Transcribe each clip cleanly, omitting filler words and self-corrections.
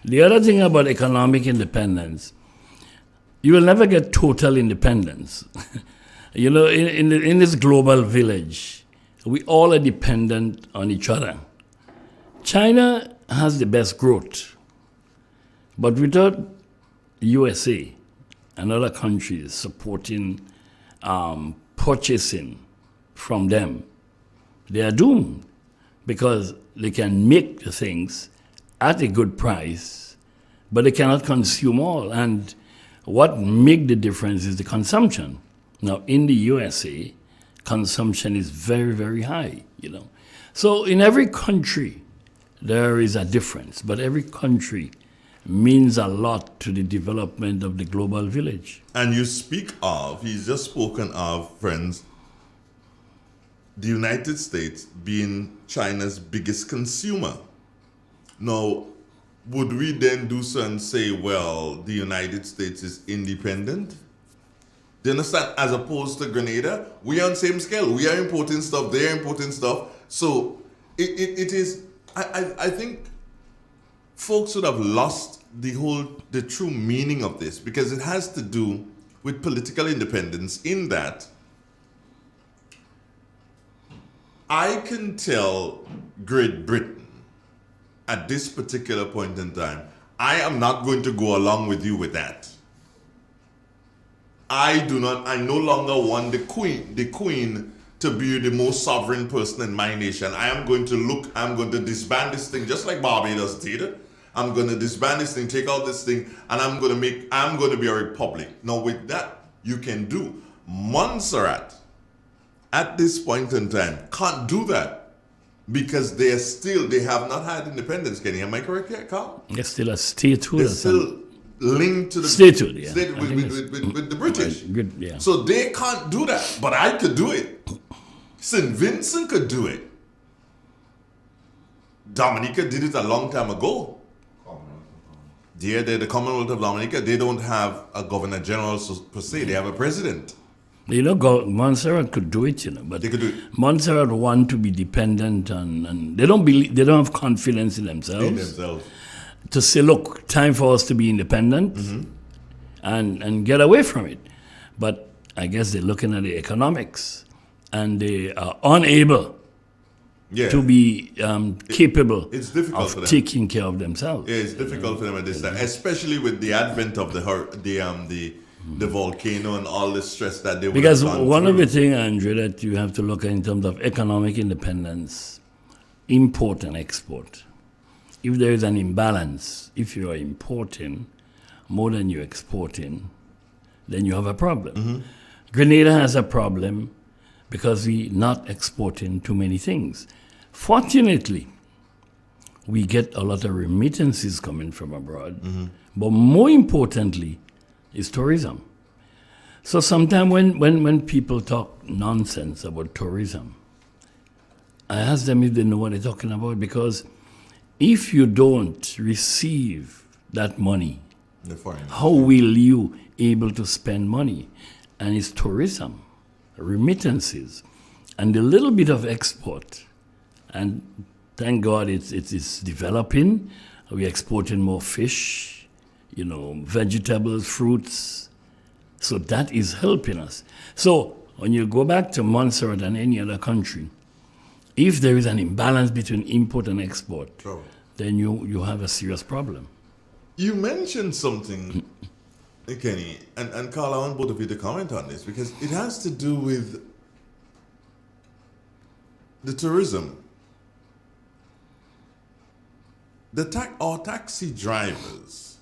The other thing about economic independence, you will never get total independence. In this global village, we all are dependent on each other. China has the best growth, but without USA and other countries supporting purchasing from them, they are doomed because they can make the things at a good price, but they cannot consume all. And what makes the difference is the consumption. Now, in the USA, consumption is very, very high, So in every country, there is a difference, but every country means a lot to the development of the global village. And you speak of, he's just spoken of, friends, the United States being China's biggest consumer. Now, would we then do so and say, well, the United States is independent? Do you understand? As opposed to Grenada, we are on the same scale. We are importing stuff, they are importing stuff. So it is, I think folks would have lost the true meaning of this, because it has to do with political independence, in that I can tell Great Britain at this particular point in time, I am not going to go along with you with that. I no longer want the queen to be the most sovereign person in my nation. I'm going to disband this thing, just like Barbados did. I'm going to disband this thing, take out this thing, and I'm going to be a republic. Now with that, you can do. Montserrat, at this point in time, can't do that because they have not had independence. Kenny, am I correct here, Carl? They're still a statehood. They're still linked to the statehood, yeah. With the British. Right, good, yeah. So they can't do that, but I could do it. St. Vincent could do it. Dominica did it a long time ago. The Commonwealth of Dominica, they don't have a governor general per se, they have a president. Montserrat could do it, but they could do it. Montserrat want to be dependent and they don't have confidence in themselves. To say, look, time for us to be independent and get away from it. But I guess they're looking at the economics and they are unable to be capable of taking care of themselves. Yeah, it's difficult for them at this time, especially with the advent of the volcano and all the stress that they would have gone through. One of the things, Andrew, that you have to look at in terms of economic independence, import and export. If there is an imbalance, if you are importing more than you're exporting, then you have a problem. Grenada has a problem because we're not exporting too many things. Fortunately, we get a lot of remittances coming from abroad, but more importantly is tourism. So sometimes when people talk nonsense about tourism, I ask them if they know what they're talking about, because if you don't receive that money, how will you able to spend money? And it's tourism, remittances, and a little bit of export. And thank God it's developing. We're exporting more fish, vegetables, fruits. So that is helping us. So when you go back to Montserrat and any other country, if there is an imbalance between import and export, then you have a serious problem. You mentioned something, Kenny, and Carl, I want both of you to comment on this, because it has to do with the tourism. Our taxi drivers,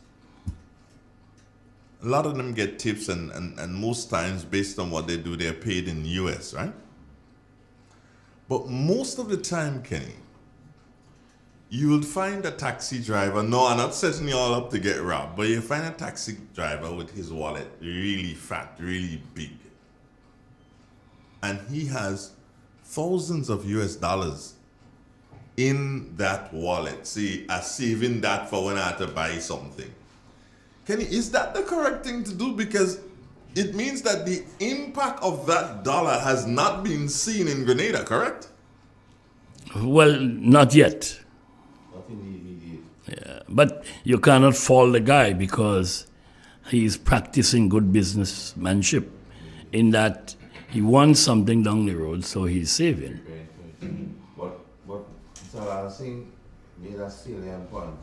a lot of them get tips, and most times, based on what they do, they're paid in US, right? But most of the time, Kenny, you will find a taxi driver, no, I'm not setting you all up to get robbed, but you find a taxi driver with his wallet really fat, really big. And he has thousands of US dollars in that wallet. See, saving that for when I have to buy something. Kenny, is that the correct thing to do? Because it means that the impact of that dollar has not been seen in Grenada, correct? Well, not yet. Not in the immediate. Yeah, But you cannot fault the guy because he's practicing good businessmanship in that he wants something down the road, so he's saving. But so I think made a salient point.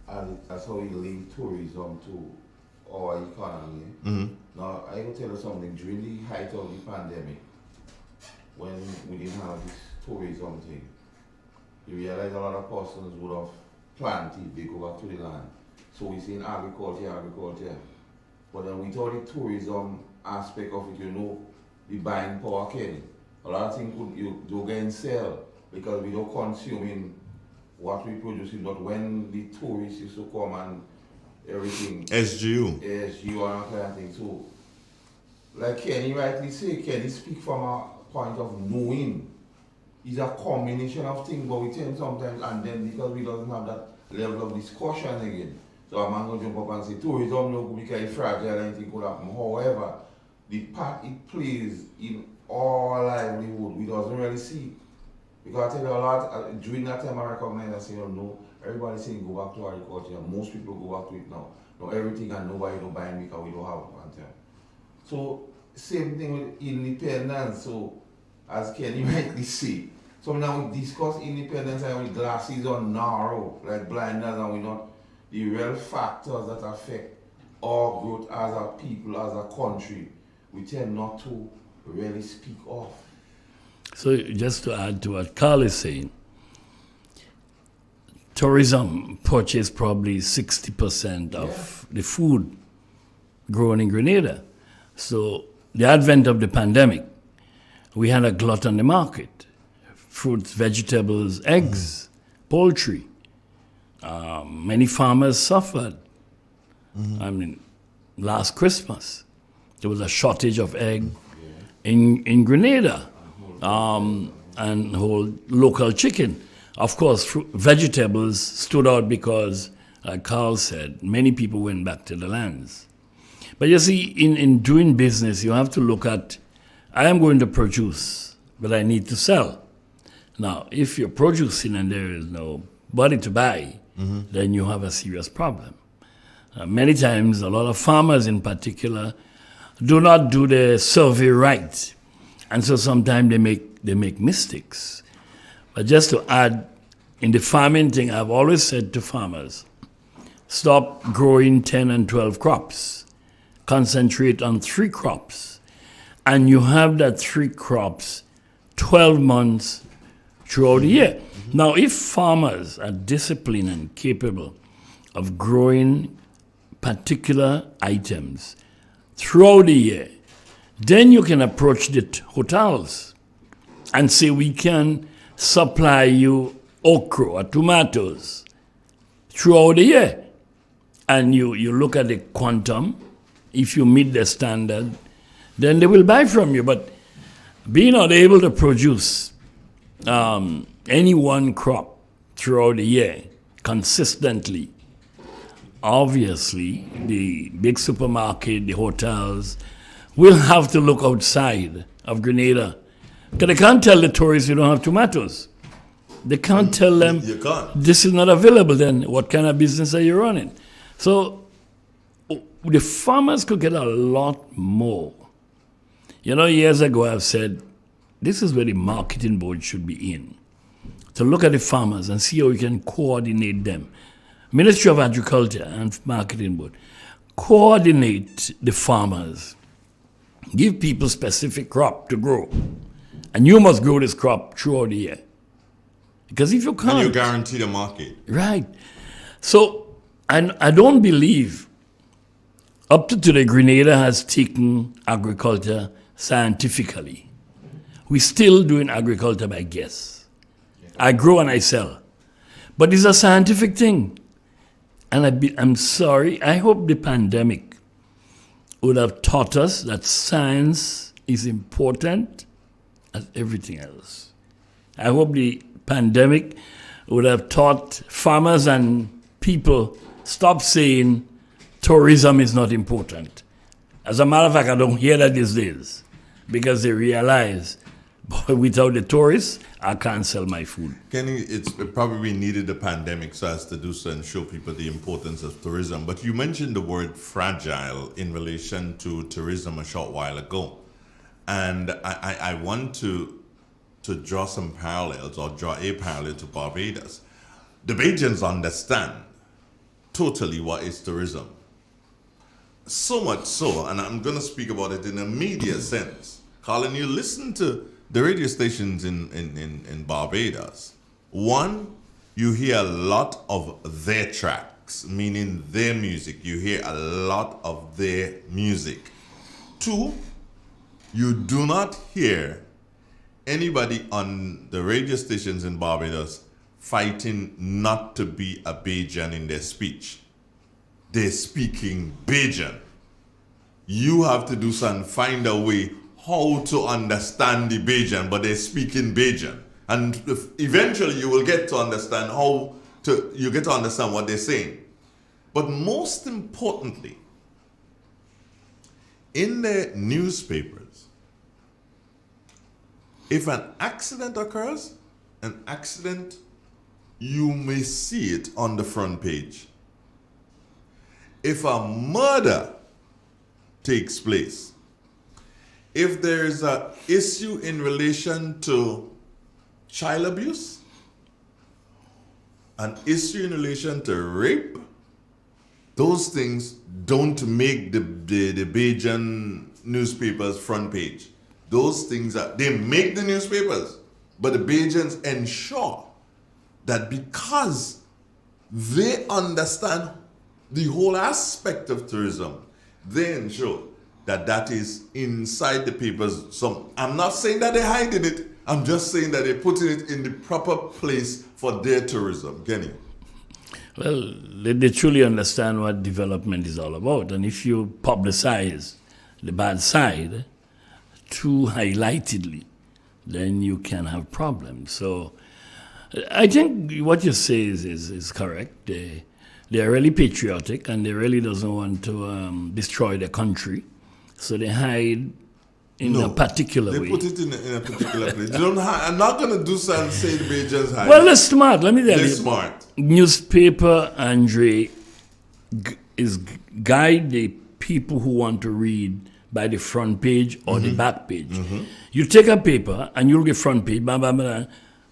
And that's how we link tourism to our economy. Mm-hmm. Now, I will tell you something. During the height of the pandemic, when we didn't have this tourism thing, you realize a lot of persons would have planted, they go back to the land. So we see in agriculture. But then without the tourism aspect of it, the buying power can. A lot of things you don't get and sell because we don't consuming what we producing. But when the tourists used to come and everything. SGU and that kind of thing. So, like Kenny rightly say, Kenny speak from a point of knowing. It's a combination of things, but we tend sometimes, and then because we don't have that level of discussion again. So a man going to jump up and say, tourism no good because it's fragile and anything could happen. However, the part it plays in all livelihood, we doesn't really see. Because I tell you a lot, during that time I recognize, I say, no, everybody's saying go back to agriculture. Most people go back to it now. Now everything and nobody don't buy it because we don't have it. So, same thing with independence. So, as Kenny rightly say, so now we discuss independence and with glasses on narrow, like blinders, and we not the real factors that affect our growth as a people, as a country, we tend not to really speak of. So just to add to what Carl is saying, tourism purchased probably 60% of the food grown in Grenada. So the advent of the pandemic, we had a glut on the market. Fruits, vegetables, eggs, poultry. Many farmers suffered. I mean, last Christmas, there was a shortage of egg in Grenada and whole local chicken. Of course, vegetables stood out because, like Carl said, many people went back to the lands. But you see, in doing business, you have to look at, I am going to produce, but I need to sell. Now, if you're producing and there is nobody to buy, then you have a serious problem. Many times, a lot of farmers in particular do not do the survey right. And so sometimes they make mistakes. But just to add, in the farming thing, I've always said to farmers, stop growing 10 and 12 crops. Concentrate on 3 crops. And you have that 3 crops 12 months throughout the year. Now, if farmers are disciplined and capable of growing particular items throughout the year, then you can approach the hotels and say, we can supply you okra or tomatoes throughout the year. And you look at the quantum. If you meet the standard, then they will buy from you. But being not able to produce any one crop throughout the year consistently, obviously the big supermarket, the hotels, will have to look outside of Grenada. Because they can't tell the tourists you don't have tomatoes. They can't tell them this is not available. Then what kind of business are you running? So the farmers could get a lot more. Years ago I've said, this is where the marketing board should be in. To look at the farmers and see how we can coordinate them. Ministry of Agriculture and Marketing Board, coordinate the farmers. Give people specific crop to grow. And you must grow this crop throughout the year. Because if you can't... And you guarantee the market. Right. So, and I don't believe, up to today, Grenada has taken agriculture scientifically. We're still doing agriculture by guess. I grow and I sell. But it's a scientific thing. And I'm sorry, I hope the pandemic would have taught us that science is important as everything else. I hope the pandemic would have taught farmers and people stop saying tourism is not important. As a matter of fact, I don't hear that these days because they realize But without the tourists, I can't sell my food. Kenny, it probably needed the pandemic so as to do so and show people the importance of tourism. But you mentioned the word fragile in relation to tourism a short while ago. And I want to draw some parallels or draw a parallel to Barbados. The Bajans understand totally what is tourism. So much so, and I'm going to speak about it in a media sense. Colin, you listen to the radio stations in Barbados. One, you hear a lot of their tracks, meaning their music. You hear a lot of their music. Two, you do not hear anybody on the radio stations in Barbados fighting not to be a Bajan in their speech. They're speaking Bajan. You have to do something, find a way how to understand the Bajan, but they're speaking Bajan. And eventually you will get to understand understand what they're saying. But most importantly, in the newspapers, if an accident occurs, you may see it on the front page. If a murder takes place, if there's an issue in relation to child abuse, an issue in relation to rape, those things don't make the Bajan newspapers front page. Those things they make the newspapers, but the Bajans ensure that because they understand the whole aspect of tourism, they ensure that is inside the papers. I'm not saying that they're hiding it. I'm just saying that they're putting it in the proper place for their tourism. Kenny? Well, they truly understand what development is all about. And if you publicize the bad side too highlightedly, then you can have problems. So I think what you say is correct. They're really patriotic and they really doesn't want to destroy the country. So they hide in a particular way. They put it in a particular place. They don't I'm not going to do something and say the Bajans hide. Well, they're smart. Let me tell you. They're smart. Newspaper, Andre, guide the people who want to read by the front page or the back page. Mm-hmm. You take a paper and you'll get front page, blah, blah, blah,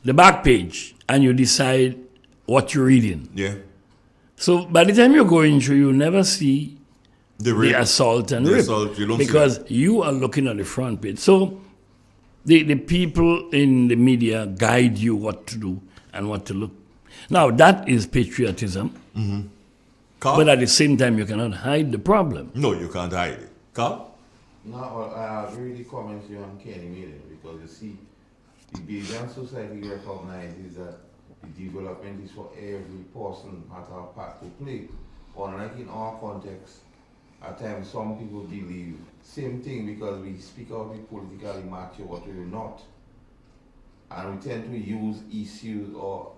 the back page, and you decide what you're reading. Yeah. So by the time you're going through, you never see the assault and rape, because you are looking at the front page. So the people in the media guide you what to do and what to look. Now that is patriotism, but at the same time you cannot hide the problem. No, you can't hide it. Carl? No, I agree with the comments you and Kenny made, because you see, the Bajan society recognizes that the development is for every person at our part to play. Unlike in our context, at times some people believe same thing because we speak out with politically mature what we're not. And we tend to use issues or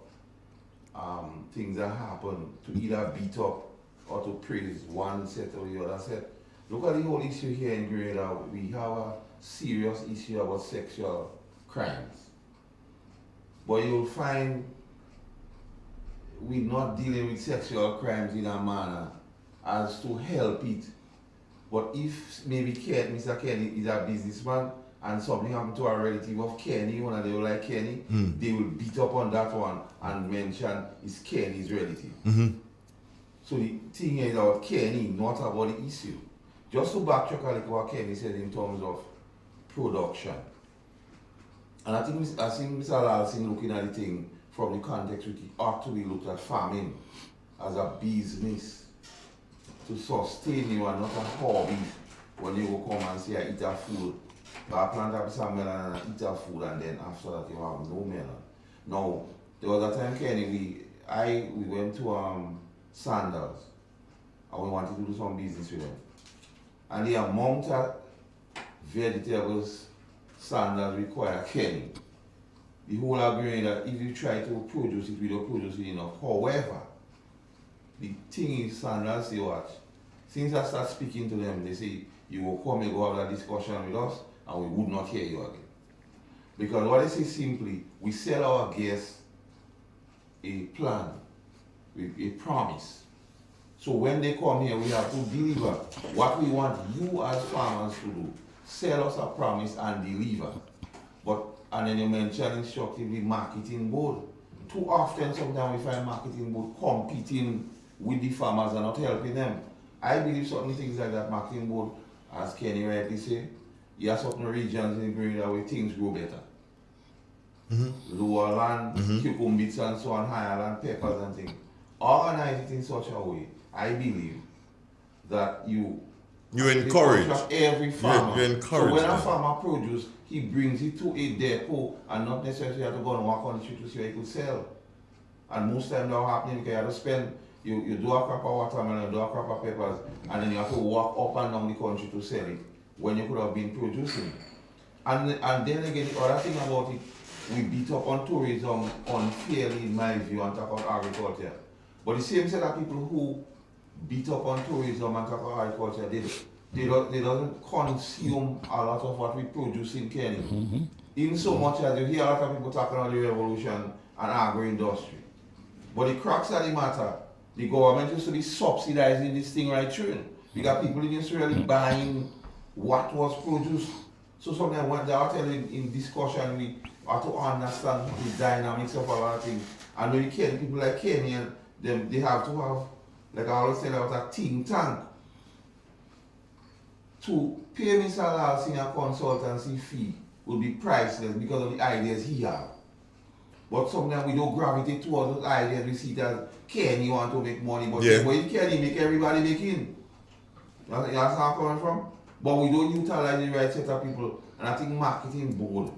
things that happen to either beat up or to praise one set or the other set. Look at the whole issue here in Grenada. We have a serious issue about sexual crimes. But you'll find we're not dealing with sexual crimes in a manner as to help it. But if maybe Mr. Kenny is a businessman and something happened to a relative of Kenny, one of them like Kenny, they will beat up on that one and mention it's Kenny's relative. Mm-hmm. So the thing is about Kenny, not about the issue. Just to backtrack a little what Kenny said in terms of production. And I think Mr. Lalsin looking at the thing from the context which he ought to be looked at farming as a business to sustain you and not a hobby. When you go come and say I eat a food, I plant up some melon and I eat a food, and then after that you have no melon. Now, there was a time, Kenny, we went to Sanders and we wanted to do some business with them. And the amount of vegetables Sanders require, Kenny, the whole agreement that if you try to produce it, we don't produce it enough. However, the thing is, Sanders say what? Since I start speaking to them, they say, you will come and go have that discussion with us, and we would not hear you again. Because what I say simply, we sell our guests a plan, a promise. So when they come here, we have to deliver what we want you as farmers to do. Sell us a promise and deliver. And then you mentioned instructively marketing board. Too often, sometimes we find marketing board competing with the farmers and not helping them. I believe certain things like that marketing board, as Kenny rightly say, you have certain regions in Grenada where things grow better. Lower land, cucumbers and so on, higher land, peppers and things. Organize it in such a way, I believe, that you encourage every farmer. You encourage so when them. a farmer produce, he brings it to a depot and not necessarily have to go and walk on the street to see where he could sell. And most times that happening because you have to spend, you do a crop of watermelon, you do a crop of peppers, and then you have to walk up and down the country to sell it when you could have been producing. And then again, the other thing about it, we beat up on tourism unfairly in my view and talk about agriculture. But the same set of people who beat up on tourism and talk about agriculture, they don't consume a lot of what we produce in Kenya. In so much as you hear a lot of people talking about the revolution and agro-industry. But the crux of the matter, the government used to be subsidizing this thing right through. Because people didn't really buying what was produced. So sometimes when they are telling in discussion, we have to understand the dynamics of a lot of things. And when you Kenyan, people like Kenya, they have to have, like I always say, about a think tank to pay Mr. Lalsing a consultancy fee would be priceless because of the ideas he has. But sometimes we don't gravitate towards those ideas. We see that Kenny want to make money, but when Kenny make everybody making. That's where I'm coming from. But we don't utilize the right set of people. And I think marketing board,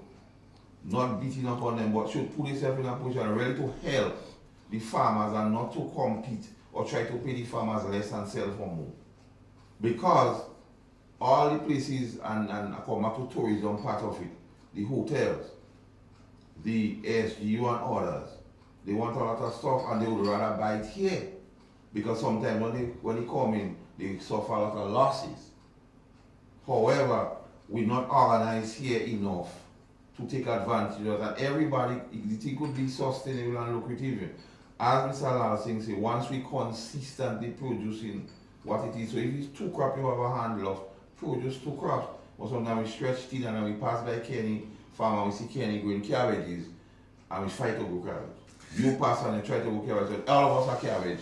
not beating up on them, but should put itself in a position really to help the farmers and not to compete or try to pay the farmers less and sell for more. Because all the places, and I come back to tourism part of it, the hotels, the SGU and others, they want a lot of stuff and they would rather buy it here. Because sometimes when they come in, they suffer a lot of losses. However, we're not organized here enough to take advantage of that. Everybody, the thing could be sustainable and lucrative. As Mr. Lalsing said, once we consistently producing what it is, so if it's 2 crops you have a handle of, produce 2 crops. But sometimes we stretch thin and then we pass by Kenny farm and we see Kenny growing cabbages and we fight to grow cabbage. You pass and you try to grow cabbage, so all of us are cabbage.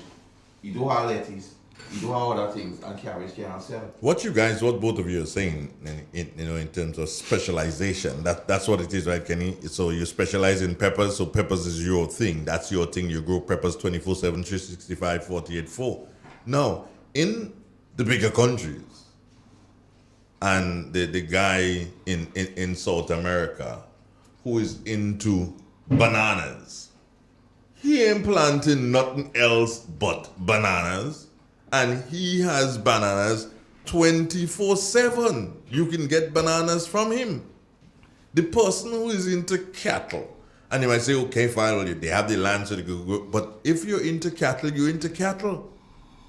You do have lettuce, you do have other things, and cabbage cannot sell. What both of you are saying, in terms of specialization, that's what it is, right, Kenny? So you specialize in peppers, so peppers is your thing. That's your thing. You grow peppers 24/7, 365, 48/4. Now, in the bigger countries, and the guy in South America who is into bananas, he ain't planting nothing else but bananas, and he has bananas 24/7. You can get bananas from him. The person who is into cattle, and you might say, okay, fine, well, they have the land so they could go, but if you're into cattle, you're into cattle.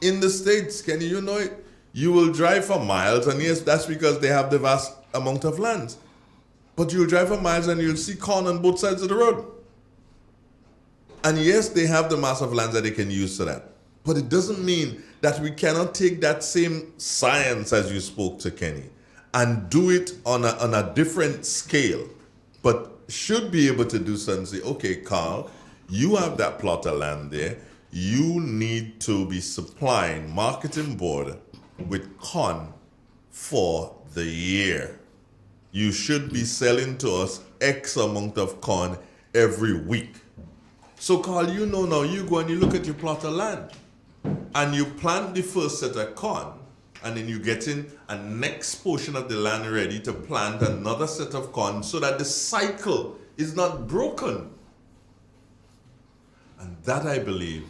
In the States, can you know it? You will drive for miles, and yes, that's because they have the vast amount of lands. But you'll drive for miles and you'll see corn on both sides of the road. And yes, they have the mass of lands that they can use for that. But it doesn't mean that we cannot take that same science, as you spoke to Kenny, and do it on a different scale. But should be able to do something, say, okay, Carl, you have that plot of land there. You need to be supplying marketing board with corn for the year. You should be selling to us X amount of corn every week. So Carl, you know now, you go and you look at your plot of land and you plant the first set of corn, and then you get in a next portion of the land ready to plant another set of corn so that the cycle is not broken. And that, I believe,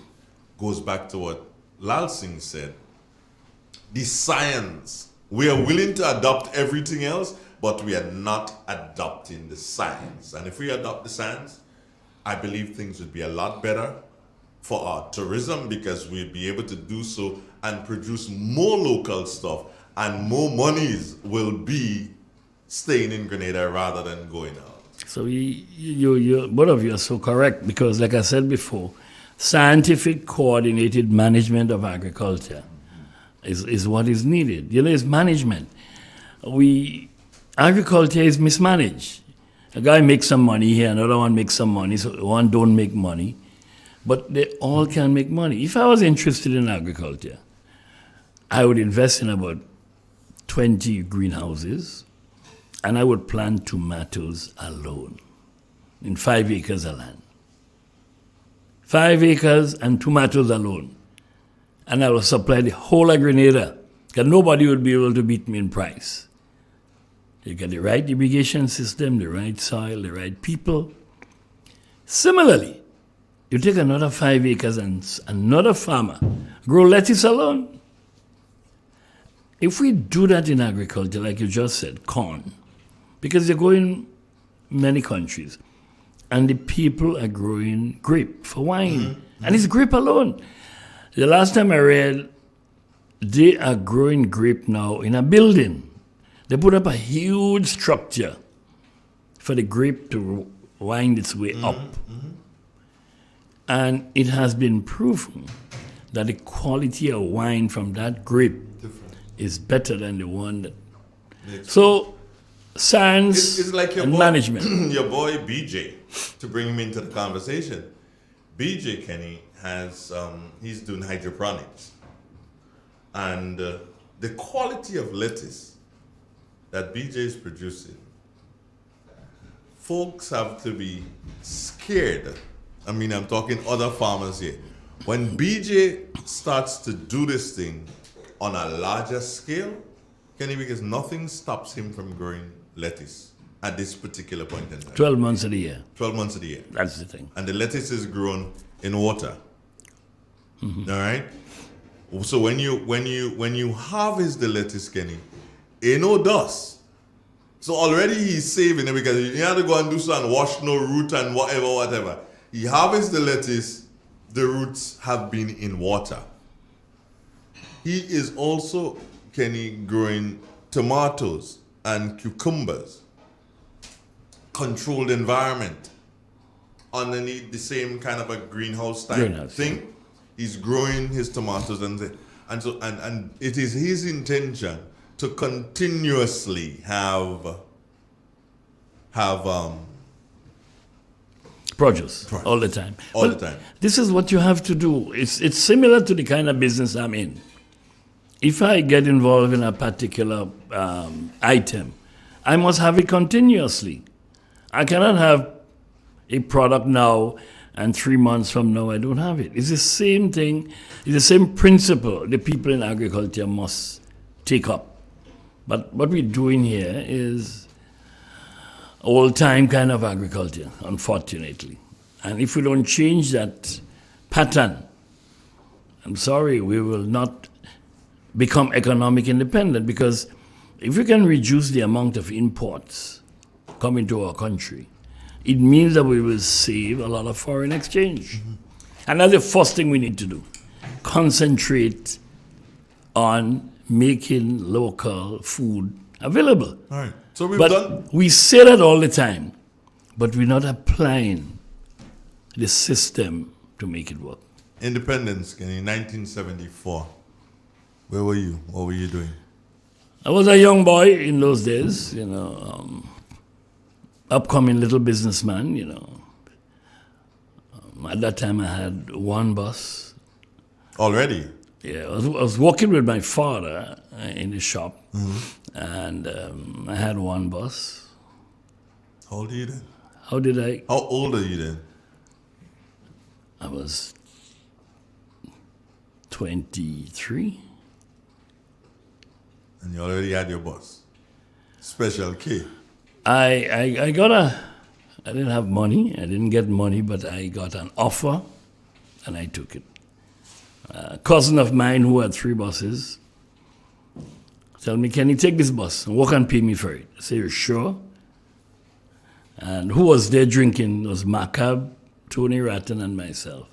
goes back to what Lalsing said. The science. We are willing to adopt everything else, but we are not adopting the science. And if we adopt the science, I believe things would be a lot better for our tourism, because we'll be able to do so and produce more local stuff, and more monies will be staying in Grenada rather than going out. So both of you are so correct because, like I said before, scientific coordinated management of agriculture is what is needed. It's management. Agriculture is mismanaged. A guy makes some money here, another one makes some money, so one don't make money, but they all can make money. If I was interested in agriculture, I would invest in about 20 greenhouses, and I would plant tomatoes alone in 5 acres of land. 5 acres and tomatoes alone. And I will supply the whole of Grenada, because nobody would be able to beat me in price. You get the right irrigation system, the right soil, the right people. Similarly, you take another 5 acres and another farmer grow lettuce alone. If we do that in agriculture, like you just said, corn, because they go in many countries, and the people are growing grape for wine, and it's grape alone. The last time I read, they are growing grape now in a building. They put up a huge structure for the grape to wind its way up. And it has been proven that the quality of wine from that grape is better than the one that... So, science it's like and management. Your boy BJ, to bring him into the conversation. BJ Kenny has, he's doing hydroponics. And the quality of lettuce that BJ is producing, folks have to be scared. I mean, I'm talking other farmers here. When BJ starts to do this thing on a larger scale, Kenny, because nothing stops him from growing lettuce at this particular point in time. 12 months of the year. 12 months of the year. That's the thing. And the lettuce is grown in water. All right? So when you harvest the lettuce, Kenny, ain't no dust. So already he's saving it because he had to go and do something, wash no root and whatever. He harvests the lettuce, the roots have been in water. He is also, Kenny, growing tomatoes and cucumbers, controlled environment, underneath the same kind of a greenhouse type thing. He's growing his tomatoes and it is his intention to continuously have produce all the time. All the time. This is what you have to do. It's similar to the kind of business I'm in. If I get involved in a particular item, I must have it continuously. I cannot have a product now and 3 months from now I don't have it. It's the same thing. It's the same principle the people in agriculture must take up. But what we're doing here is old-time kind of agriculture, unfortunately. And if we don't change that pattern, I'm sorry, we will not become economic independent, because if we can reduce the amount of imports coming to our country, it means that we will save a lot of foreign exchange. And that's the first thing we need to do. Concentrate on making local food available. All right. So we say that all the time, but we're not applying the system to make it work. Independence in 1974. Where were you? What were you doing? I was a young boy in those days, upcoming little businessman, At that time I had one bus. Already? Yeah, I was working with my father in the shop, and I had one bus. How old are you then? How old are you then? I was 23. And you already had your bus? Special K? I didn't have money. I didn't get money, but I got an offer, and I took it. A cousin of mine who had 3 buses told me, "Can you take this bus and work and pay me for it?" I said, "You're sure?" And who was there drinking was Macab, Tony Ratton, and myself.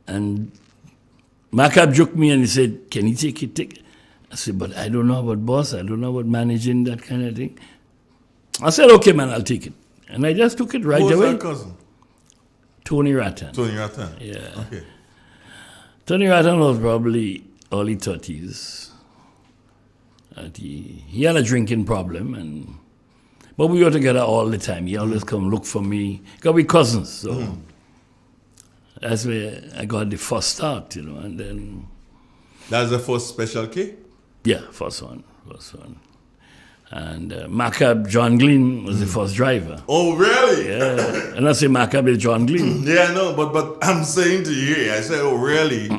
And Macab joked me and he said, "Can you take it? Take it." I said, "But I don't know about bus. I don't know about managing that kind of thing." I said, okay, man, I'll take it. And I just took it right Who was away. that cousin? Tony Rattan. Tony Rattan. Yeah. Okay. Tony Rattan was probably early 30s. And he had a drinking problem, but we were together all the time. He always come look for me. Because we cousins, so that's where I got the first start, and then... That's the first Special K? Yeah, first one. And Macab John Glean was the first driver. Oh, really? Yeah, and I say Macab is John Glean. Yeah, no, but I'm saying to you, I say, oh, really?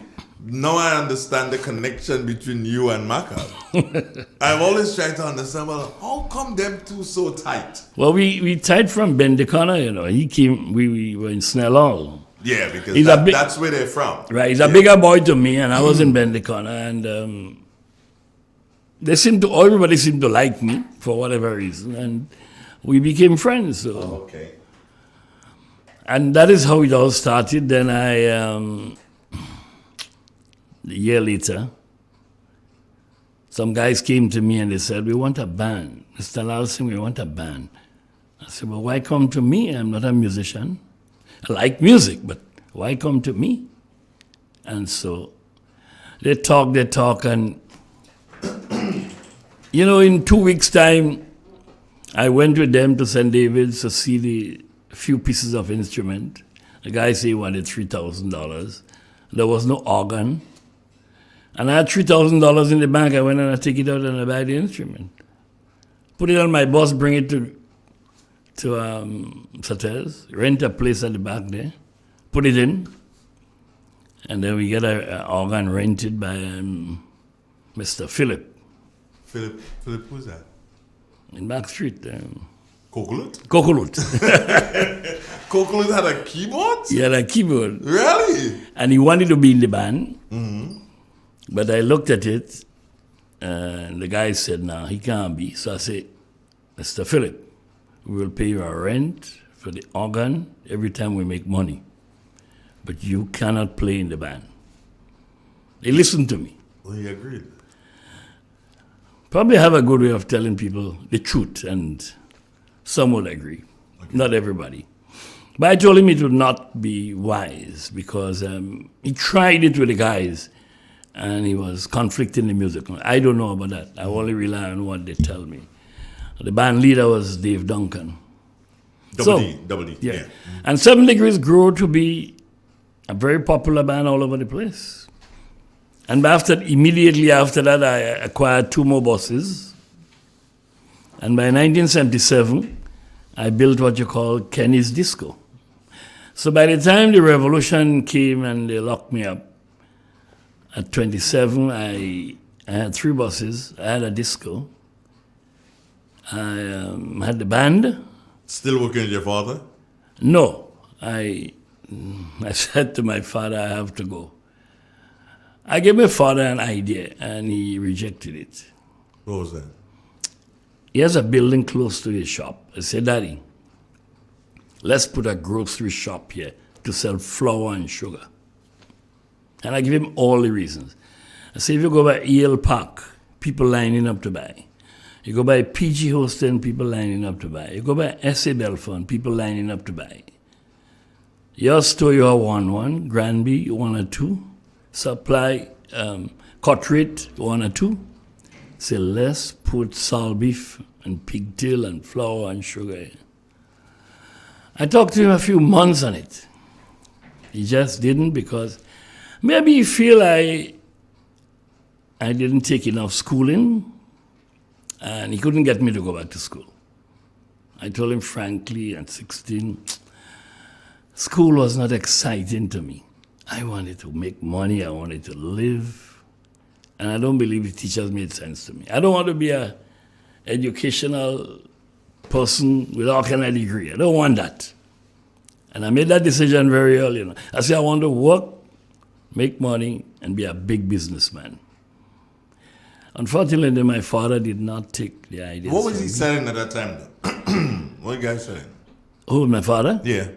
Now I understand the connection between you and Macab. I've always tried to understand, well, how come them two so tight? Well, we tied from Bendicona, He came, we were in Snell Hall. Yeah, because that's where they're from. Right, he's a bigger boy to me, and I was in Bendicona, and everybody seemed to like me for whatever reason, and we became friends. So. Okay. And that is how it all started. Then a year later, some guys came to me and they said, we want a band. Mr. Larson, we want a band. I said, well, why come to me? I'm not a musician. I like music, but why come to me? And so they talk, and, in 2 weeks' time, I went with them to St. David's to see the few pieces of instrument. The guy said he wanted $3,000. There was no organ. And I had $3,000 in the bank. I went and I take it out and I buy the instrument. Put it on my bus, bring it to Sattez, rent a place at the back there, put it in, and then we get an organ rented by Mr. Philip. Philip, who's that? In Back Street. Cocolut? Cocolut. Cocolut had a keyboard? He had a keyboard. Really? And he wanted to be in the band. Mm-hmm. But I looked at it, and the guy said, no, he can't be. So I said, Mr. Philip, we will pay your rent for the organ every time we make money. But you cannot play in the band. He listened to me. Well, he agreed. Probably have a good way of telling people the truth, and some would agree. Okay. Not everybody. But I told him it would not be wise because he tried it with the guys and he was conflicting the music. I don't know about that. I only rely on what they tell me. The band leader was Dave Duncan. Double D. Yeah. Mm-hmm. And 7 Degrees grew to be a very popular band all over the place. And immediately after that, I acquired 2 more buses. And by 1977, I built what you call Kenny's Disco. So by the time the revolution came and they locked me up, at 27, I had 3 buses. I had a disco. I had the band. Still working with your father? No. I said to my father, I have to go. I gave my father an idea, and he rejected it. What was that? He has a building close to his shop. I said, Daddy, let's put a grocery shop here to sell flour and sugar. And I give him all the reasons. I say, if you go by E.L. Park, people lining up to buy. You go by P.G. Hostin, people lining up to buy. You go by S.A. Belfont, people lining up to buy. Your store, you are 1 Granby, 1 or 2. Supply, Carteret, 1 or 2. Say, let's put salt beef and pigtail and flour and sugar. I talked to him a few months on it. He just didn't because maybe he feel I didn't take enough schooling and he couldn't get me to go back to school. I told him frankly at 16, school was not exciting to me. I wanted to make money, I wanted to live, and I don't believe the teachers made sense to me. I don't want to be a educational person with all kind of degree. I don't want that. And I made that decision very early. I said I want to work, make money, and be a big businessman. Unfortunately, my father did not take the idea. What was he selling at that time, though? What guy selling? Who, my father? Yeah.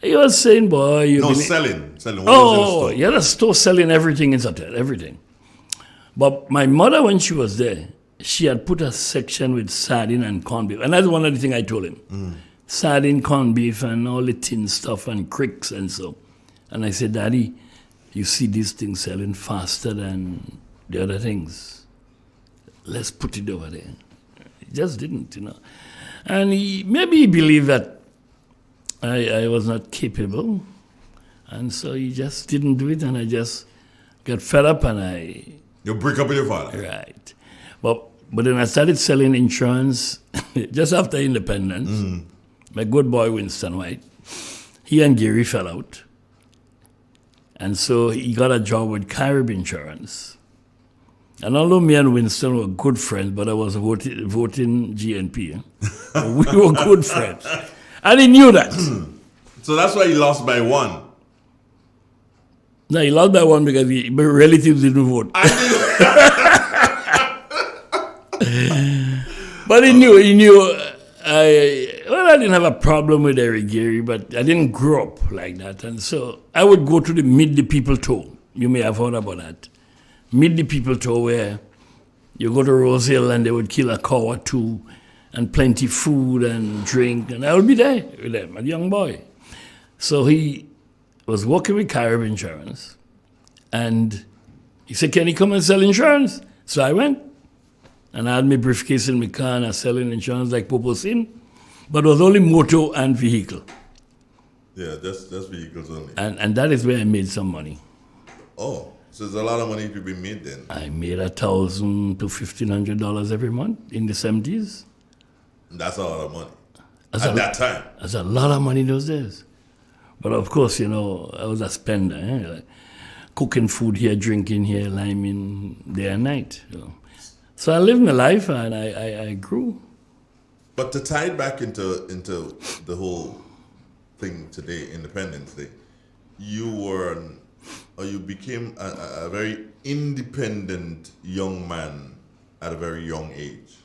He was saying, boy, you selling. What was the store? He had a store selling everything in Sattez, everything. But my mother, when she was there, she had put a section with sardine and corned beef. And that's one of the things I told him. Sardine, corned beef, and all the tin stuff and cricks and so. And I said, Daddy, you see these things selling faster than the other things. Let's put it over there. He just didn't, And maybe he believed that I was not capable. And so he just didn't do it, and I just got fed up and You break up with your father. Right. But then I started selling insurance just after independence. My good boy Winston White, he and Gary fell out. And so he got a job with Carib Insurance. And although me and Winston were good friends, but I was voting GNP, we were good friends. And he knew that. So that's why he lost by 1. No, he lost by 1 because my relatives didn't vote. But he knew. I didn't have a problem with Eric Gary, but I didn't grow up like that. And so I would go to the Meet the People tour. You may have heard about that. Meet the People tour, where you go to Rose Hill and they would kill a cow or two and plenty food and drink. And I would be there with them, a young boy. So he was working with Carib Insurance. And he said, can he come and sell insurance? So I went. And I had my briefcase in my car and I was selling insurance like Poposin. But it was only motor and vehicle. Yeah, just vehicles only. And that is where I made some money. Oh, so there's a lot of money to be made then. I made $1,000 to $1,500 every month in the 70s. That's a lot of money. At that time. That's a lot of money those days. But of course, I was a spender. Like cooking food here, drinking here, liming day and night. So I lived my life and I grew. But to tie it back into the whole thing today, Independence Day, you became a very independent young man at a very young age.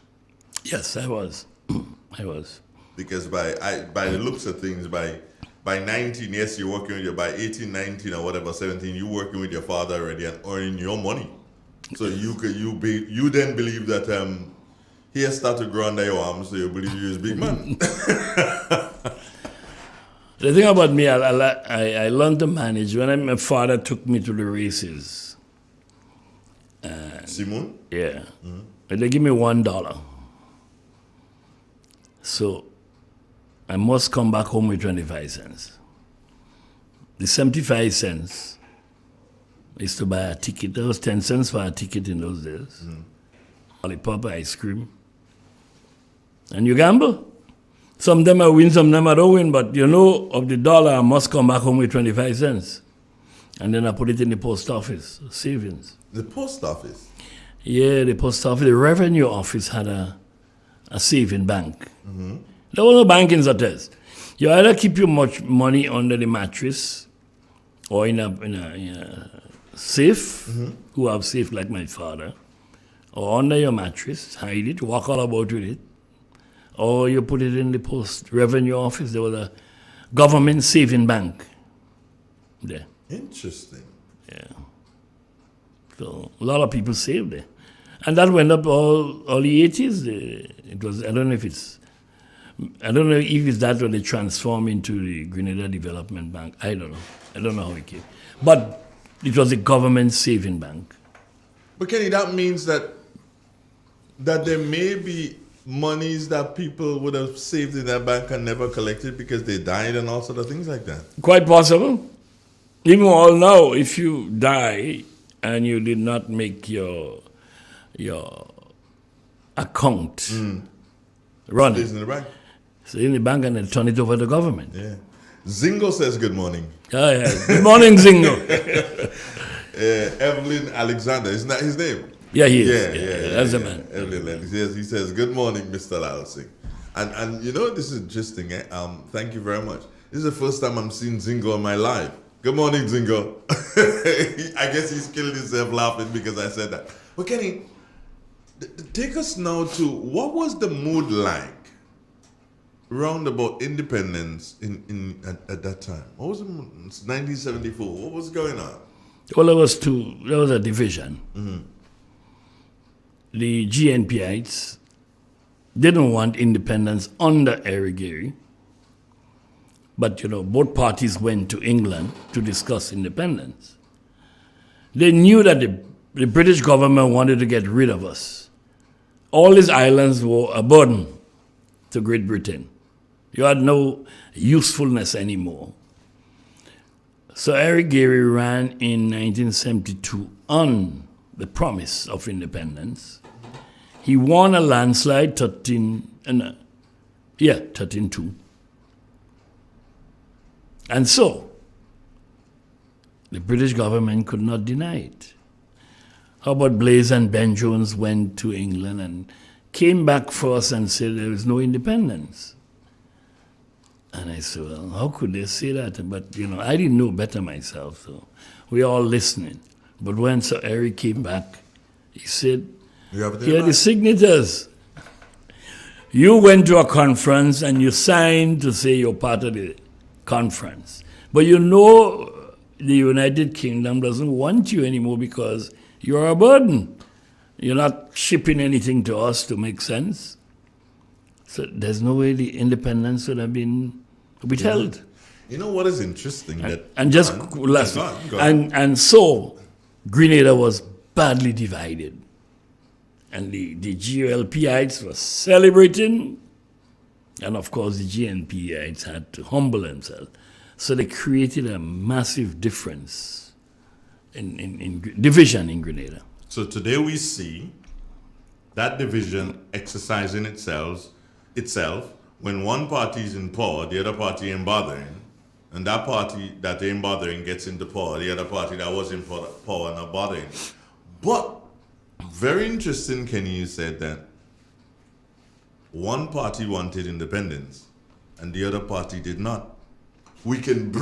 Yes, I was. I was. Because by the looks of things, by 19, yes, you're working with by 18, 19 or whatever, 17, you're working with your father already and earning your money. So you then believe that he has started to grow under your arms, so you believe you're a big man. The thing about me, I learned to manage. When my father took me to the races. Simon? Yeah. Mm-hmm. They give me $1. So I must come back home with 25 cents. The 75 cents is to buy a ticket. There was 10 cents for a ticket in those days. Lollipop, ice cream. And you gamble. Some of them I win, some of them I don't win, but of the dollar, I must come back home with 25 cents. And then I put it in the post office, savings. The post office? Yeah, the post office. The revenue office had a saving bank. Mm-hmm. There was no bank in Zates. You either keep your much money under the mattress or in a safe, who have safe like my father, or under your mattress, hide it, walk all about with it, or you put it in the post revenue office. There was a government saving bank there. Interesting. Yeah. So a lot of people saved there. And that went up all the 80s. It was, I don't know if it's that or they transformed into the Grenada Development Bank. I don't know. I don't know how it came. But it was a government saving bank. But Kenny, that means that there may be monies that people would have saved in that bank and never collected because they died and all sort of things like that. Quite possible. Even all now, if you die and you did not make your account run, Stays in the bank. So in the bank and then turn it over to the government. Yeah. Zingo says good morning. Oh, yeah. Good morning, Zingo. Evelyn Alexander, isn't that his name? Yeah, he is. Yeah, That's the man. Evelyn, he says, good morning, Mr. Lal Singh. And this is interesting. Thank you very much. This is the first time I'm seeing Zingo in my life. Good morning, Zingo. I guess he's killing himself laughing because I said that. But Kenny, take us now to what was the mood like round about independence at that time? What was it? 1974. What was going on? Well, there was a division. Mm-hmm. the GNPites didn't want independence under Eric Gary, but both parties went to England to discuss independence. They knew that the British government wanted to get rid of us. All these islands were a burden to Great Britain. You had no usefulness anymore. So Eric Gary ran in 1972 on the promise of independence. He won a landslide, 13-2. And so, the British government could not deny it. How about Blaise and Ben Jones went to England and came back first and said there was no independence? And I said, well, how could they say that? But, I didn't know better myself, so we all listening. But when Sir Eric came back, he said, here are the signatures. You went to a conference and you signed to say you're part of the conference. But the United Kingdom doesn't want you anymore because you're a burden. You're not shipping anything to us to make sense. So there's no way the independence would have been withheld. You know what is interesting? And so Grenada was badly divided. And the GLPites were celebrating, and of course the GNPites had to humble themselves. So they created a massive difference in division in Grenada. So today we see that division exercising itself when one party is in power, the other party ain't bothering, and that party that ain't bothering gets into power, the other party that was in power not bothering. But very interesting, Kenny, you said that one party wanted independence and the other party did not. We can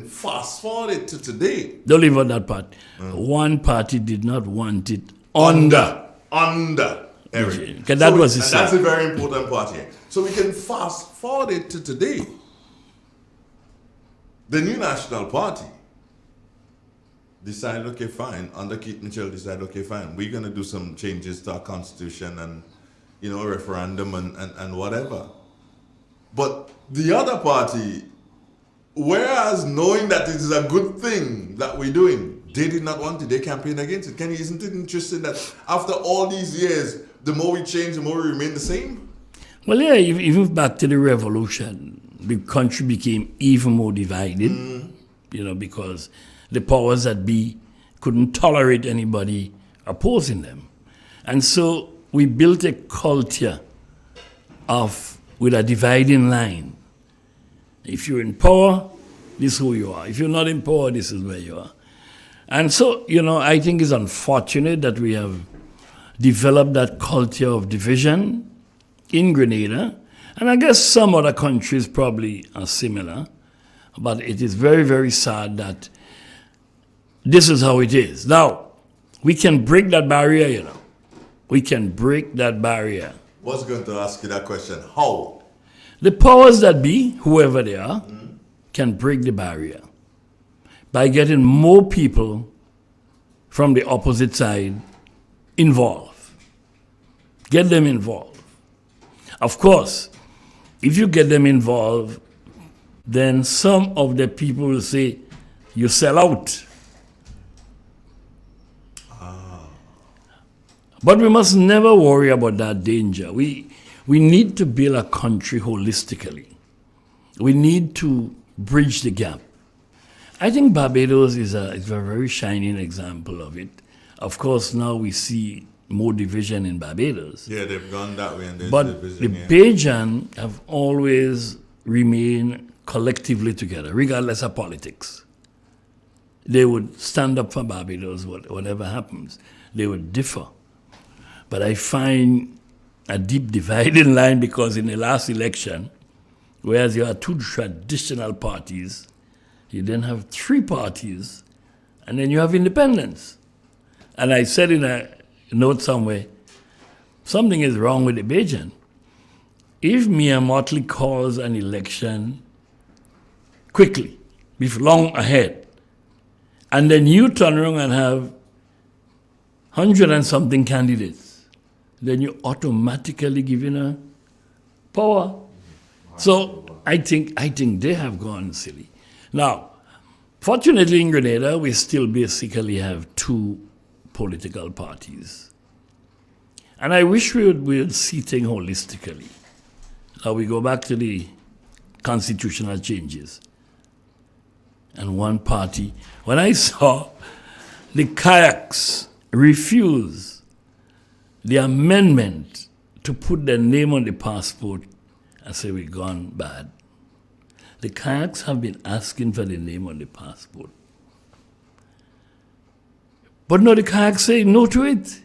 fast forward it to today. Don't leave out that part. One party did not want it under Eric. Okay, that was his that's a very important part here. So we can fast forward it to today. The New National Party decided, okay, fine. Under Keith Mitchell decided, okay, fine. We're going to do some changes to our constitution and, referendum and whatever. But the other party, whereas knowing that it is a good thing that we're doing, they did not want it. They campaigned against it. Kenny, isn't it interesting that after all these years, the more we change, the more we remain the same? Well, yeah, even back to the revolution, the country became even more divided, because the powers that be couldn't tolerate anybody opposing them. And so we built a culture with a dividing line. If you're in power, this is who you are. If you're not in power, this is where you are. And so, I think it's unfortunate that we have developed that culture of division in Grenada. And I guess some other countries probably are similar. But it is very, very sad that this is how it is. Now, we can break that barrier, We can break that barrier. I was going to ask you that question. How? The powers that be, whoever they are, can break the barrier by getting more people from the opposite side involved. Get them involved. Of course, if you get them involved, then some of the people will say, you sell out. But we must never worry about that danger. We need to build a country holistically. We need to bridge the gap. I think Barbados is a very shining example of it. Of course, now we see more division in Barbados. Yeah, they've gone that way and there's but division. The Bajan have always remained collectively together, regardless of politics. They would stand up for Barbados, whatever happens. They would differ. But I find a deep dividing line because in the last election, whereas you had two traditional parties, you then have three parties, and then you have independence. And I said in a note somewhere, something is wrong with the Bajan. If Mia Motley calls an election quickly, with long ahead, and then you turn around and have 100 and something candidates, then you automatically giving her power. So I think they have gone silly. Now, fortunately in Grenada, we still basically have two political parties. And I wish we would see things holistically. Now we go back to the constitutional changes. And one party, when I saw the kayaks refuse the amendment to put their name on the passport, I say we've gone bad. The kayaks have been asking for the name on the passport. But no, the kayaks say no to it.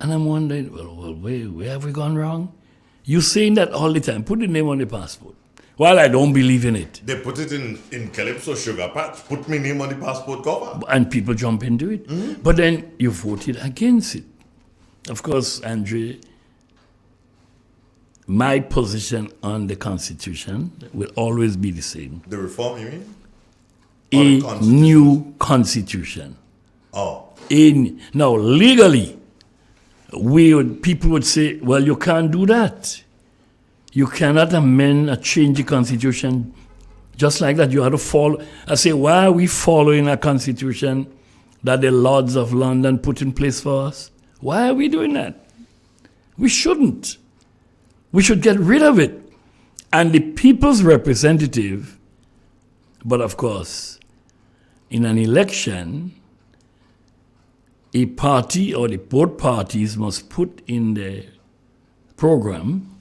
And I'm wondering, well, where have we gone wrong? You're saying that all the time, put the name on the passport. Well, I don't believe in it. They put it in Calypso Sugar Patch, put my name on the passport cover. And people jump into it. Mm-hmm. But then you voted against it. Of course, Andre, my position on the Constitution will always be the same. The reform, you mean? A new Constitution. Oh. Now, legally, people would say, well, you can't do that. You cannot amend or change the Constitution just like that. You have to follow. I say, why are we following a Constitution that the Lords of London put in place for us? Why are we doing that? We shouldn't. We should get rid of it. And the people's representative, but of course, in an election, a party or both parties must put in the program,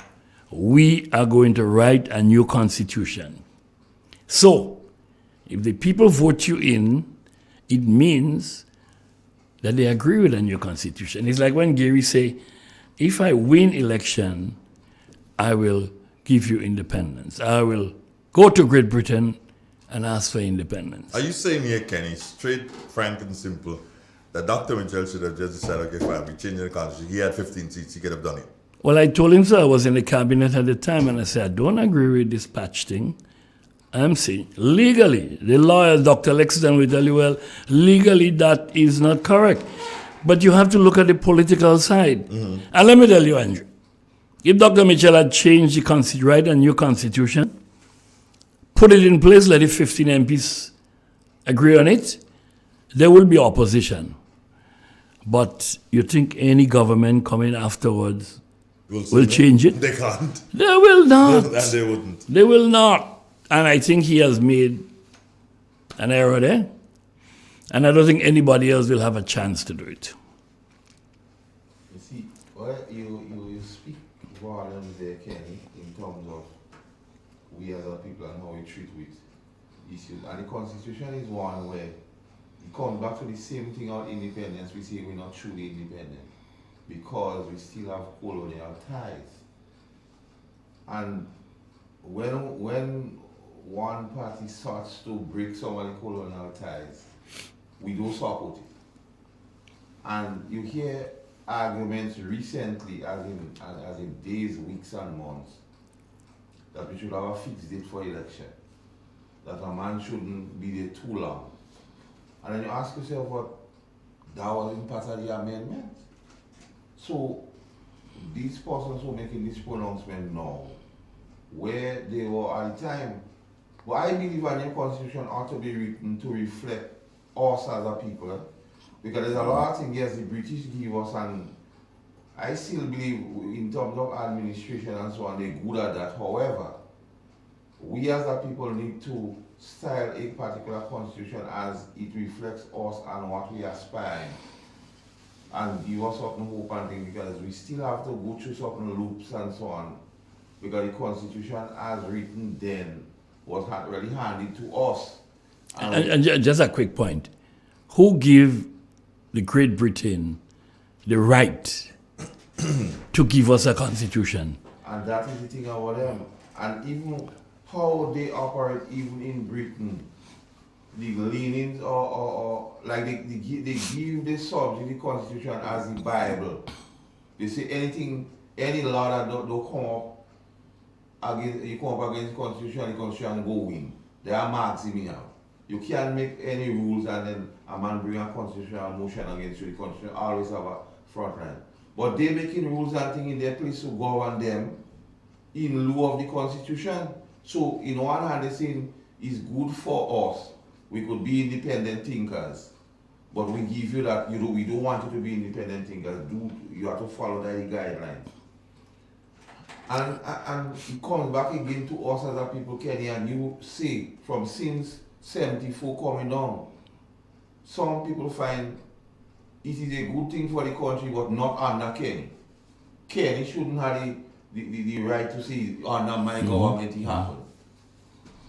we are going to write a new constitution. So, if the people vote you in, it means that they agree with a new constitution. It's like when Gary say, if I win election, I will give you independence. I will go to Great Britain and ask for independence. Are you saying here, Kenny, straight, frank and simple, that Dr. Mitchell should have just decided, okay, fine, we changed the constitution. He had 15 seats, he could have done it. Well, I told him so. I was in the cabinet at the time, and I said, I don't agree with this patch thing. I'm saying, legally, the lawyer, Dr. Lexington, will tell you, well, legally that is not correct. But you have to look at the political side. Mm-hmm. And let me tell you, Andrew, if Dr. Mitchell had changed the constitution, write a new constitution, put it in place, let the 15 MPs agree on it, there will be opposition. But you think any government coming afterwards will change it? They can't. They will not. And they wouldn't. They will not. And I think he has made an error there. And I don't think anybody else will have a chance to do it. You see, well, you speak volumes there, Kenny, in terms of we as a people and how we treat with issues. And the Constitution is one where it comes back to the same thing on independence. We say we're not truly independent because we still have colonial ties. And when one party starts to break some of the colonial ties, we don't support it. And you hear arguments recently, as in days, weeks and months, that we should have a fixed date for election, that a man shouldn't be there too long. And then you ask yourself, what, that wasn't part of the amendment? So these persons who are making this pronouncement now, where they were at the time, well, I believe a new constitution ought to be written to reflect us as a people, because there's a lot of things, yes, the British give us, and I still believe in terms of administration and so on, they're good at that. However, we as a people need to style a particular constitution as it reflects us and what we aspire, and give us certain hope and things, because we still have to go through certain loops and so on, because the constitution as written then was really handed to us. And just a quick point. Who gave the Great Britain the right to give us a constitution? And that is the thing about them. And even how they operate, even in Britain, the leanings or like they give the subject, the constitution as the Bible. They say any law that don't come up against, you come up against the constitution go win. They are maximum. You can't make any rules and then a man bring a constitutional motion against you. The constitution always have a front line. But they making rules and things in their place to govern them in lieu of the Constitution. So, in one hand, they saying it's good for us. We could be independent thinkers. But we give you that, we don't want you to be independent thinkers. You have to follow the guidelines. And it comes back again to us as a people, Kenny, and you say, from since 74 coming down, some people find it is a good thing for the country, but not under Kenny. Kenny shouldn't have the right to say, under my government it happened.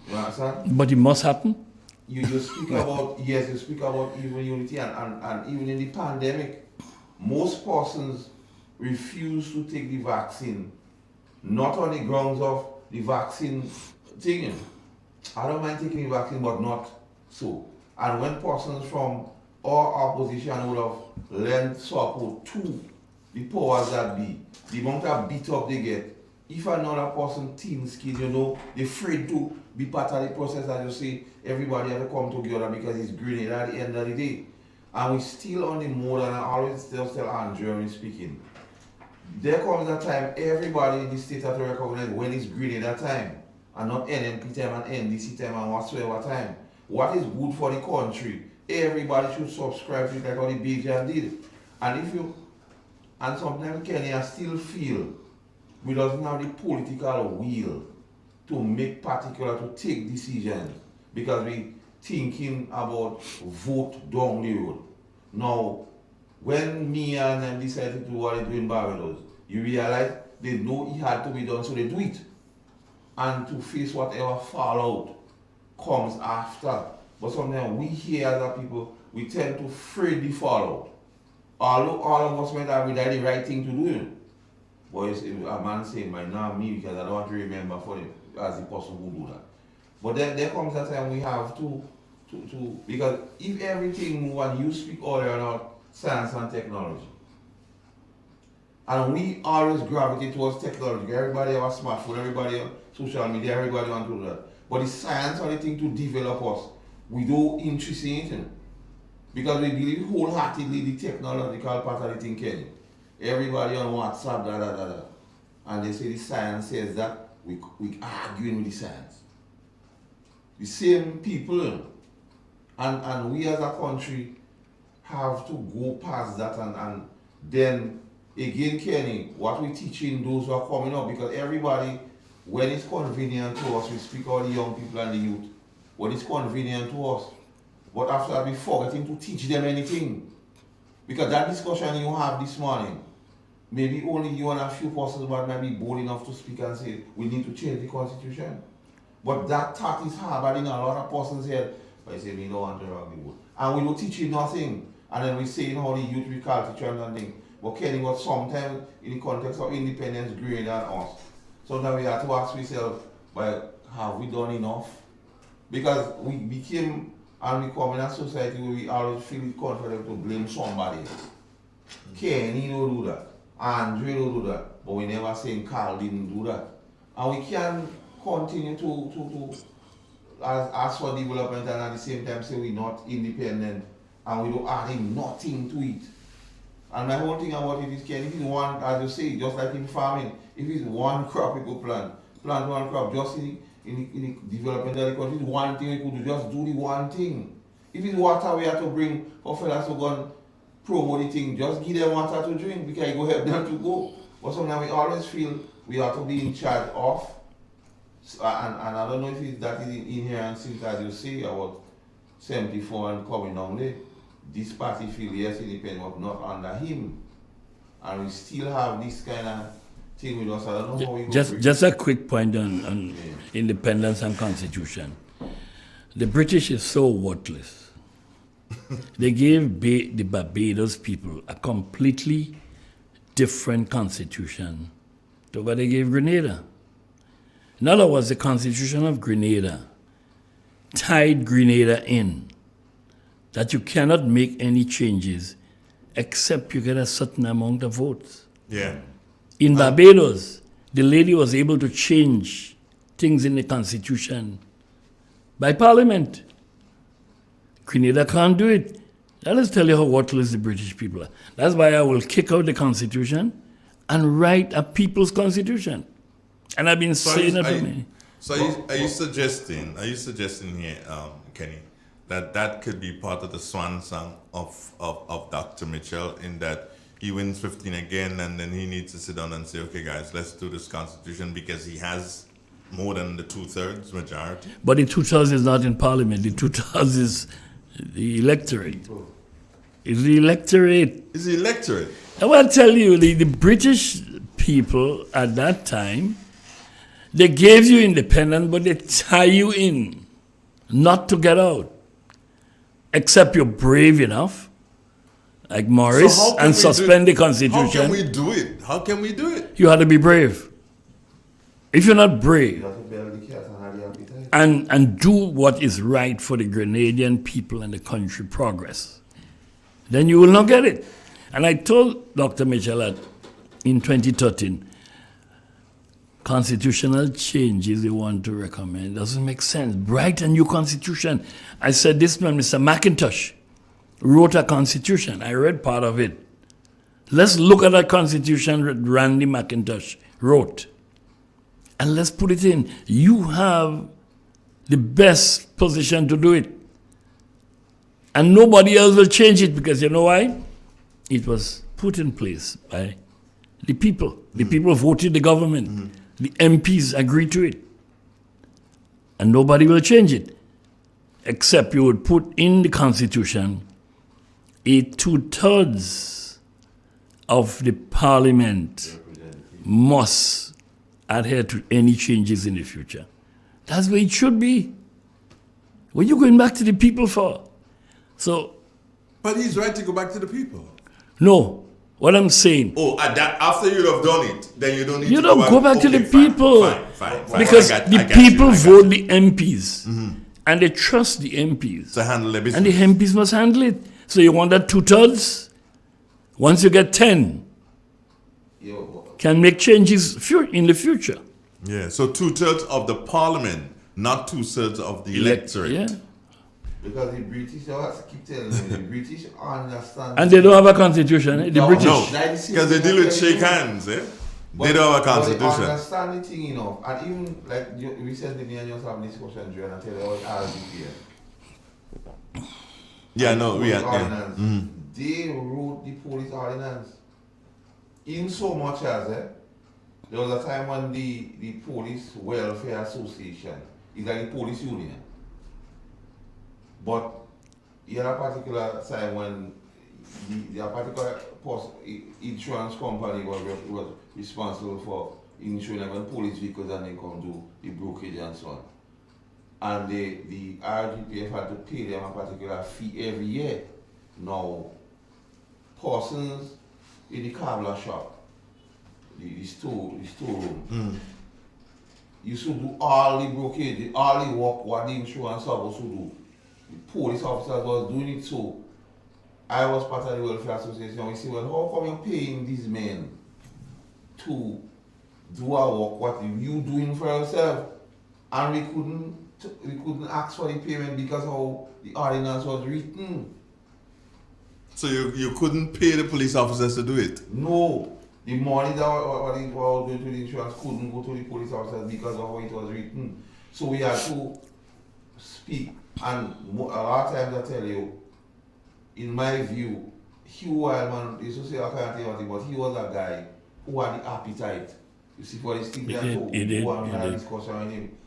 You understand? But it must happen. You speak about, yes, you speak about even unity, and even in the pandemic, most persons refuse to take the vaccine, not on the grounds of the vaccine thing. I don't mind taking the vaccine, but not so. And when persons from our opposition would have lent support to the powers that be, the amount of beat up they get, if another person thin skin, they're afraid to be part of the process, as you say, everybody has to come together because it's grenade at the end of the day. And we still on the mode, and I always tell Andrew when speaking, there comes a time everybody in the state has to recognize when it's grenade at time, and not NNP time and NDC time and whatsoever time. What is good for the country, everybody should subscribe to it like how the Bajan did. And sometimes Kenya still feel we doesn't have the political will to make to take decisions because we thinking about vote down the road. Now, when me and them decided to do what they do in Barbados, you realize they know it had to be done, so they do it. And to face whatever fallout comes after. But sometimes we here as a people, we tend to fear the fallout. Although all of us might have the right thing to do. But a man saying, might not me because I don't want to remember for him as the person who do that. But then there comes a time we have to because if everything move, and you speak earlier about science and technology, and we always gravitate towards technology. Everybody have a smartphone, everybody have social media, everybody want to do that. But the science or the thing to develop us, we don't interest in it. Because we believe wholeheartedly the technological part of the thing, Kenny. Everybody on WhatsApp, and they say the science says that, we arguing with the science. The same people, and we as a country have to go past that and then again, Kenny, what we teaching those who are coming up, because everybody, when it's convenient to us, we speak all the young people and the youth, when it's convenient to us, but after that we forgetting to teach them anything. Because that discussion you have this morning, maybe only you and a few persons might be bold enough to speak and say, we need to change the constitution. But that thought is harboring a lot of persons here. But I say, we don't want to rock the boat. And we don't teach you nothing. And then we say how the youth recalcitrant and things. But Kenny, what sometimes in the context of independence greater than us, sometimes we have to ask ourselves, but have we done enough? Because we became and we come in a society where we always feel confident to blame somebody else. Kenny don't do that. Andre don't do that. But we never say Carl didn't do that. And we can continue to ask for development and at the same time say we're not independent and we don't add nothing to it. And my whole thing about it is, Kenny, if it's one, as you say, just like in farming, if it's one crop we could plant one crop, just in the development of the country, it's one thing we could do, just do the one thing. If it's water we have to bring for fellas to go and promote the thing, just give them water to drink because you go help them to go. But sometimes we always feel we have to be in charge of, and I don't know if that is inherent since, as you say, about 74 and coming down there. This party feel yes independent but not under him. And we still have this kind of thing with us. I don't know how we go. Just a quick point on independence and constitution. The British is so worthless. They gave the Barbados people a completely different constitution to what they gave Grenada. In other words, the constitution of Grenada tied Grenada in that you cannot make any changes except you get a certain amount of votes. Yeah. In Barbados, the lady was able to change things in the constitution by parliament. Grenada can't do it. Let us tell you how worthless the British people are. That's why I will kick out the Constitution and write a people's Constitution. And I've been saying it for me. So are you suggesting here, Kenny, that could be part of the swan song of Dr. Mitchell, in that he wins 15 again and then he needs to sit down and say, okay guys, let's do this Constitution, because he has more than the 2/3 majority? But the 2/3 is not in Parliament. The 2/3 is the electorate. It's the electorate. It's the electorate. I want to tell you, the British people at that time, they gave you independence, but they tie you in, not to get out. Except you're brave enough, like Morris, So and suspend the Constitution. How can we do it? How can we do it? You have to be brave. If you're not brave, You have to build the cat and have the appetite. and do what is right for the Grenadian people and the country progress, then you will not get it. And I told Dr. Mitchell that in 2013, constitutional changes they want to recommend doesn't make sense. Write a new constitution. I said, this man, Mr. McIntosh, wrote a constitution. I read part of it. Let's look at that constitution that Randy McIntosh wrote, and let's put it in. You have the best position to do it. And nobody else will change it, because you know why? It was put in place by the people. The people voted the government. The MPs agreed to it. And nobody will change it, except you would put in the Constitution a 2/3 of the Parliament must adhere to any changes in the future. That's where it should be. What are you going back to the people for? So, But he's right to go back to the people. no, what I'm saying, After you'd have done it, then you don't need you to don't go back to the fine, people. Fine. Because I the got people you, I got vote you. the MPs, and they trust the MPs. To handle the And business. the MPs must handle it. So you want that 2/3? Once you get 10, can make changes in the future. Yeah, so 2/3 of the parliament, not 2/3 of the electorate. Yeah. Because the British, I have to keep telling you, the British understand. And they don't have a constitution, eh? The No, British. No, Like because they deal with shake hands, eh? They don't have a But constitution. they understand the thing, and even like recently, me and you was having this discussion, Joe, and I tell you about RDP. Yeah, no, we had. Yeah. Ordinance. They wrote the police ordinance. In so much as, there was a time when the Police Welfare Association is like the police union. But you had a particular time when the particular insurance company was responsible for insuring even police vehicles, and they come do the brokerage and so on. And the RGPF had to pay them a particular fee every year. Now, persons in the Kabla shop, the storeroom, you should do all the brokerage, all the work what the insurance supposed to do. The police officers was doing it, so I was part of the Welfare Association. We say, well, how come you're paying these men to do our work, what you doing for yourself? And we couldn't ask for the payment because how the ordinance was written. So you couldn't pay the police officers to do it? No, the money that was going to the insurance couldn't go to the police officers because of how it was written. So we had to speak, and a lot of times I tell you, in my view, Hugh Wildman, used to say I can't tell you, but he was a guy who had the appetite. You see, for this thing that we had a discussion with him,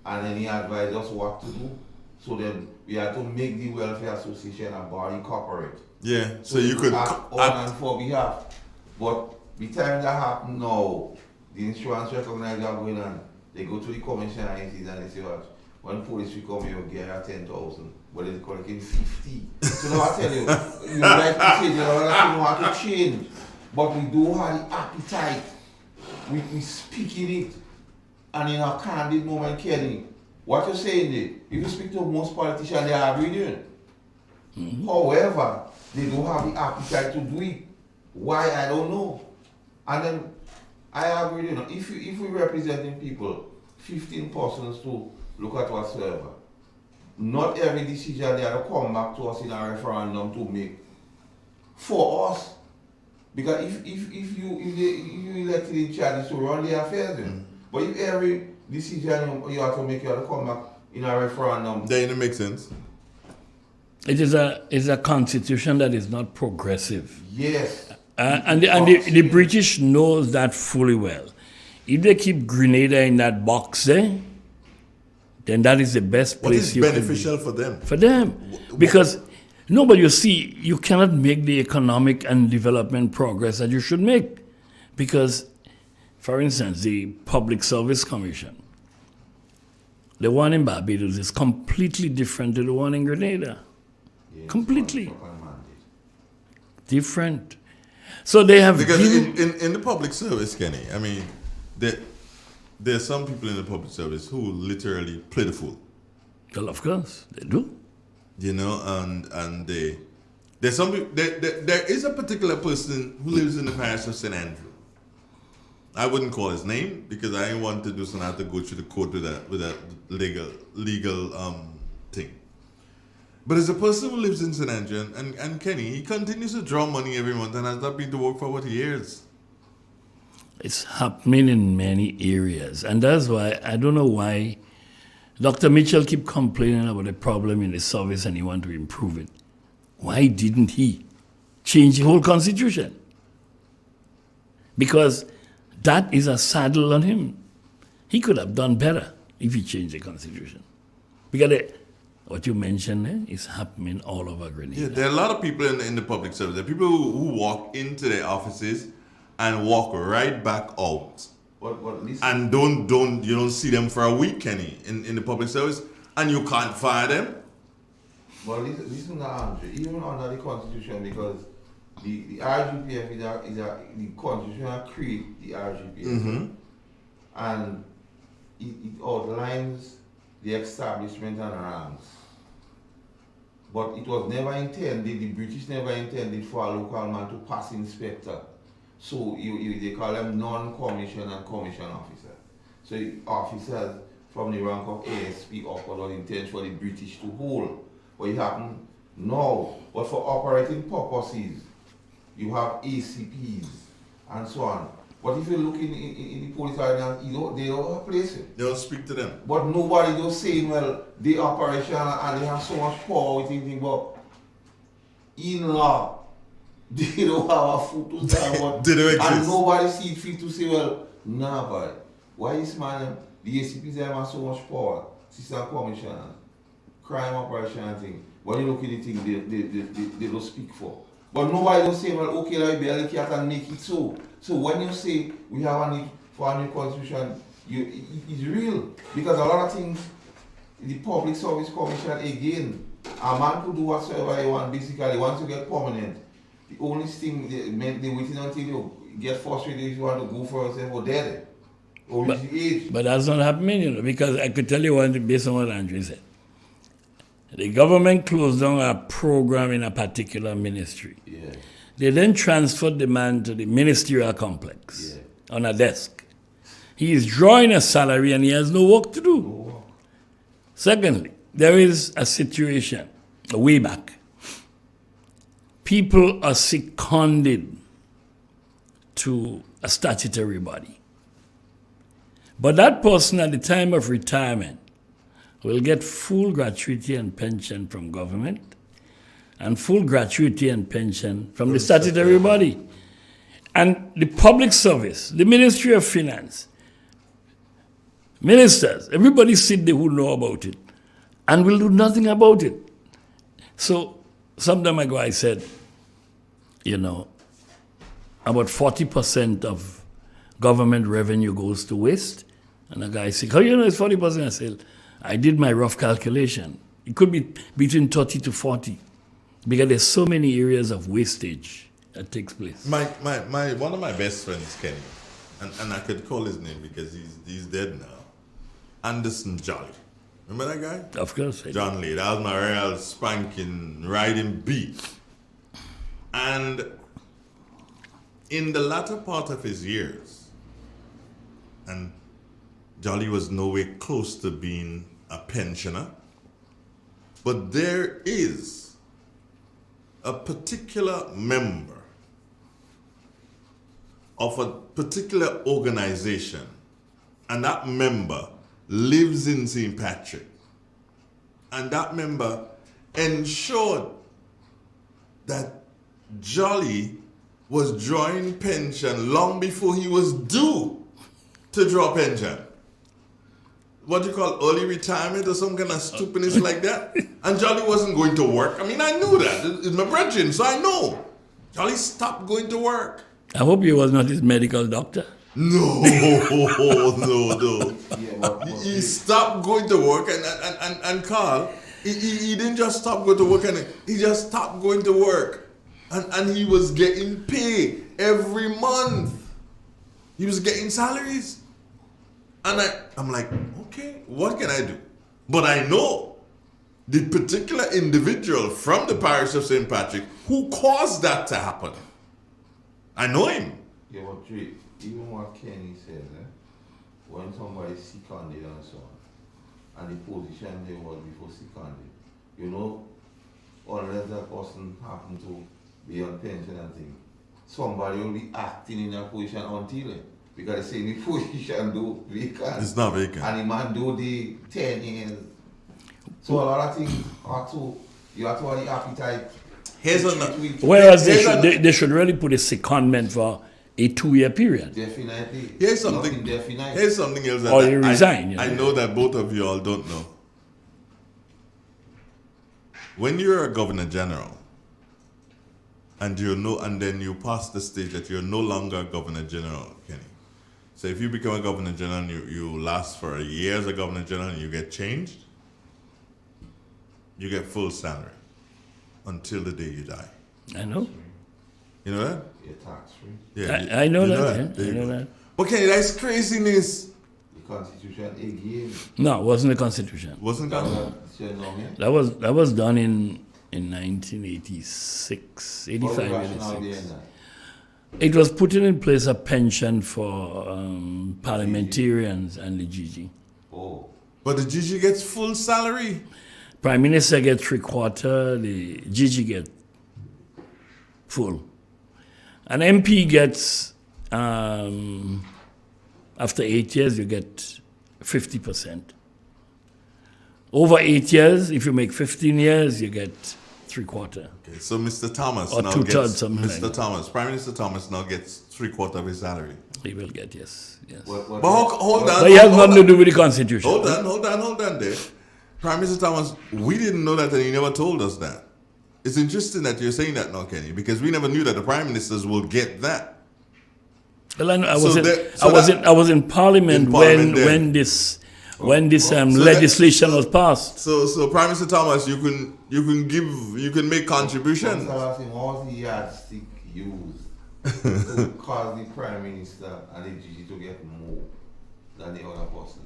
and then he advised us what to do. So then we had to make the Welfare Association a body corporate. Yeah, so you could act on and for behalf. But the time that happened now, the insurance recognize that going on. They go to the commission agencies and they say, well, when police will come, you'll get 10,000, but they're collecting 50. So now I tell you, you like to say, you know how to change, but we do have the appetite. We speak in it, and in a candid moment, Kenny, what you're saying there, if you speak to most politicians, they are agreeing. However, they don't have the appetite to do it. Why, I don't know. And then I agree, if we representing people, 15 persons to look at whatsoever, not every decision they have to come back to us in a referendum to make for us. Because if you elected in charge to run the affairs, but if every decision you have to make, you have to come back in a referendum. Then it makes sense. It is a constitution that is not progressive. Yes. And the British knows that fully well. If they keep Grenada in that box there, then that is the best What place is you can beneficial be. for them? For them. Because, no, but you see, you cannot make the economic and development progress that you should make. Because, for instance, the Public Service Commission, the one in Barbados is completely different to the one in Grenada. Yes, Completely different. So they have Because in the public service, Kenny, I mean, there's some people in the public service who literally play the fool. Well, of course, they do. You know, and there's some people, there is a particular person who lives in the parish of St. Andrew. I wouldn't call his name because I didn't want to do something. I have to go through the court with that legal thing. But as a person who lives in St. Andrew, and Kenny, he continues to draw money every month and has not been to work for what years. It's happening in many areas. And that's why, I don't know why Dr. Mitchell keep complaining about the problem in the service and he want to improve it. Why didn't he change the whole constitution? Because that is a saddle on him. He could have done better if he changed the constitution. Because what you mentioned is happening all over Grenada. Yeah, there are a lot of people in the public service. There are people who walk into their offices and walk right back out. But listen. And you don't see them for a week, Kenny, in the public service, and you can't fire them. But listen to Andre, even under the constitution, because the RGPF the constitution create the RGPF, and it outlines the establishment and ranks. But it was never intended, the British never intended for a local man to pass inspector. So they call them non-commissioned and commissioned officers. So officers from the rank of ASP upward was intended for the British to hold. But it happened now. But for operating purposes, you have ACPs and so on. But if you look in the police ordinance, they don't replace it. They don't speak to them. But nobody just saying, well, the operation and they have so much power with anything, but in law, they don't have a foot to stand on. They don't exist. And nobody see fit to say, well, nah, but why this man, the ACPs have so much power, assistant commissioners, crime operation and thing. When you look at the thing, they don't speak for. But nobody don't say, well, okay, let me build a cat and make it so. So when you say we have a need for a new constitution, it's real. Because a lot of things, the Public Service Commission, again, a man could do whatsoever he wants, basically, once you get permanent. The only thing, they waiting until you get frustrated if you want to go for yourself or dead. Or reach the age. But that's not happening, because I could tell you one thing based on what Andrew said. The government closed down a program in a particular ministry. Yeah. They then transferred the man to the ministerial complex on a desk. He is drawing a salary and he has no work to do. Oh. Secondly, there is a situation way back. People are seconded to a statutory body. But that person at the time of retirement will get full gratuity and pension from government and full gratuity and pension from the statutory body. And the public service, the Ministry of Finance, ministers, everybody sit there who know about it and will do nothing about it. So some time ago I said, about 40% of government revenue goes to waste. And a guy said, how you know it's 40%? I said, I did my rough calculation. It could be between 30 to 40 because there's so many areas of wastage that takes place. One of my best friends, Kenny, and I could call his name because he's dead now, Anderson Jolly. Remember that guy? Of course. John Lee. That was my real spanking riding beat. And in the latter part of his years, and Jolly was nowhere close to being a pensioner. But there is a particular member of a particular organization, and that member lives in St. Patrick, and that member ensured that Jolly was drawing pension long before he was due to draw pension. What do you call early retirement or some kind of stupidness like that? And Jolly wasn't going to work. I mean, I knew that. It's my brethren, so I know. Jolly stopped going to work. I hope he was not his medical doctor. No. He stopped going to work, and Carl, he didn't just stop going to work, and he just stopped going to work. And he was getting paid every month. He was getting salaries. And I'm like, okay, what can I do? But I know the particular individual from the parish of St. Patrick who caused that to happen. I know him. Yeah, but Drake, even what Kenny says, when somebody seconded and so on, and the position they was before seconded, you know, unless that person happened to be on pension and things, somebody will be acting in that position until it. Because they say the position do vacant. It's not vacant. And the man do the 10 years. So a lot of things are to, you have to have the appetite. Whereas they should really put a secondment for a 2-year period. Definitely. Here's something else that or you resign. I know that both of you all don't know. When you're a governor general, and then you pass the stage that you're no longer a governor general, Kenny. So if you become a governor general and you last for a year as a governor general and you get changed, you get full salary until the day you die. I know. You know that? You're tax free. Yeah, I know you that. Yeah. I know that. But Kenny, that's craziness. The Constitution again. No, it wasn't the Constitution. Wasn't that? That was done in 1986, 85, 86. It was putting in place a pension for parliamentarians and the GG. Oh. But the GG gets full salary. Prime Minister gets 3/4, the GG get full. An MP gets, after 8 years, you get 50%. Over 8 years, if you make 15 years, you get 3/4. Okay, so Mr. Thomas or now 2/3, gets something Mr. like Thomas, Prime Minister Thomas now gets 3/4 of his salary. He will get, yes. What, But hold on. But it has nothing to do with the Constitution. Hold on there. Prime Minister Thomas, we didn't know that and he never told us that. It's interesting that you're saying that now, Kenny, because we never knew that the Prime Ministers will get that. Well, I was in Parliament, when this legislation was passed. So Prime Minister Thomas, you can make contributions. What was the yardstick used to cause the Prime Minister and the GG to get more than the other persons?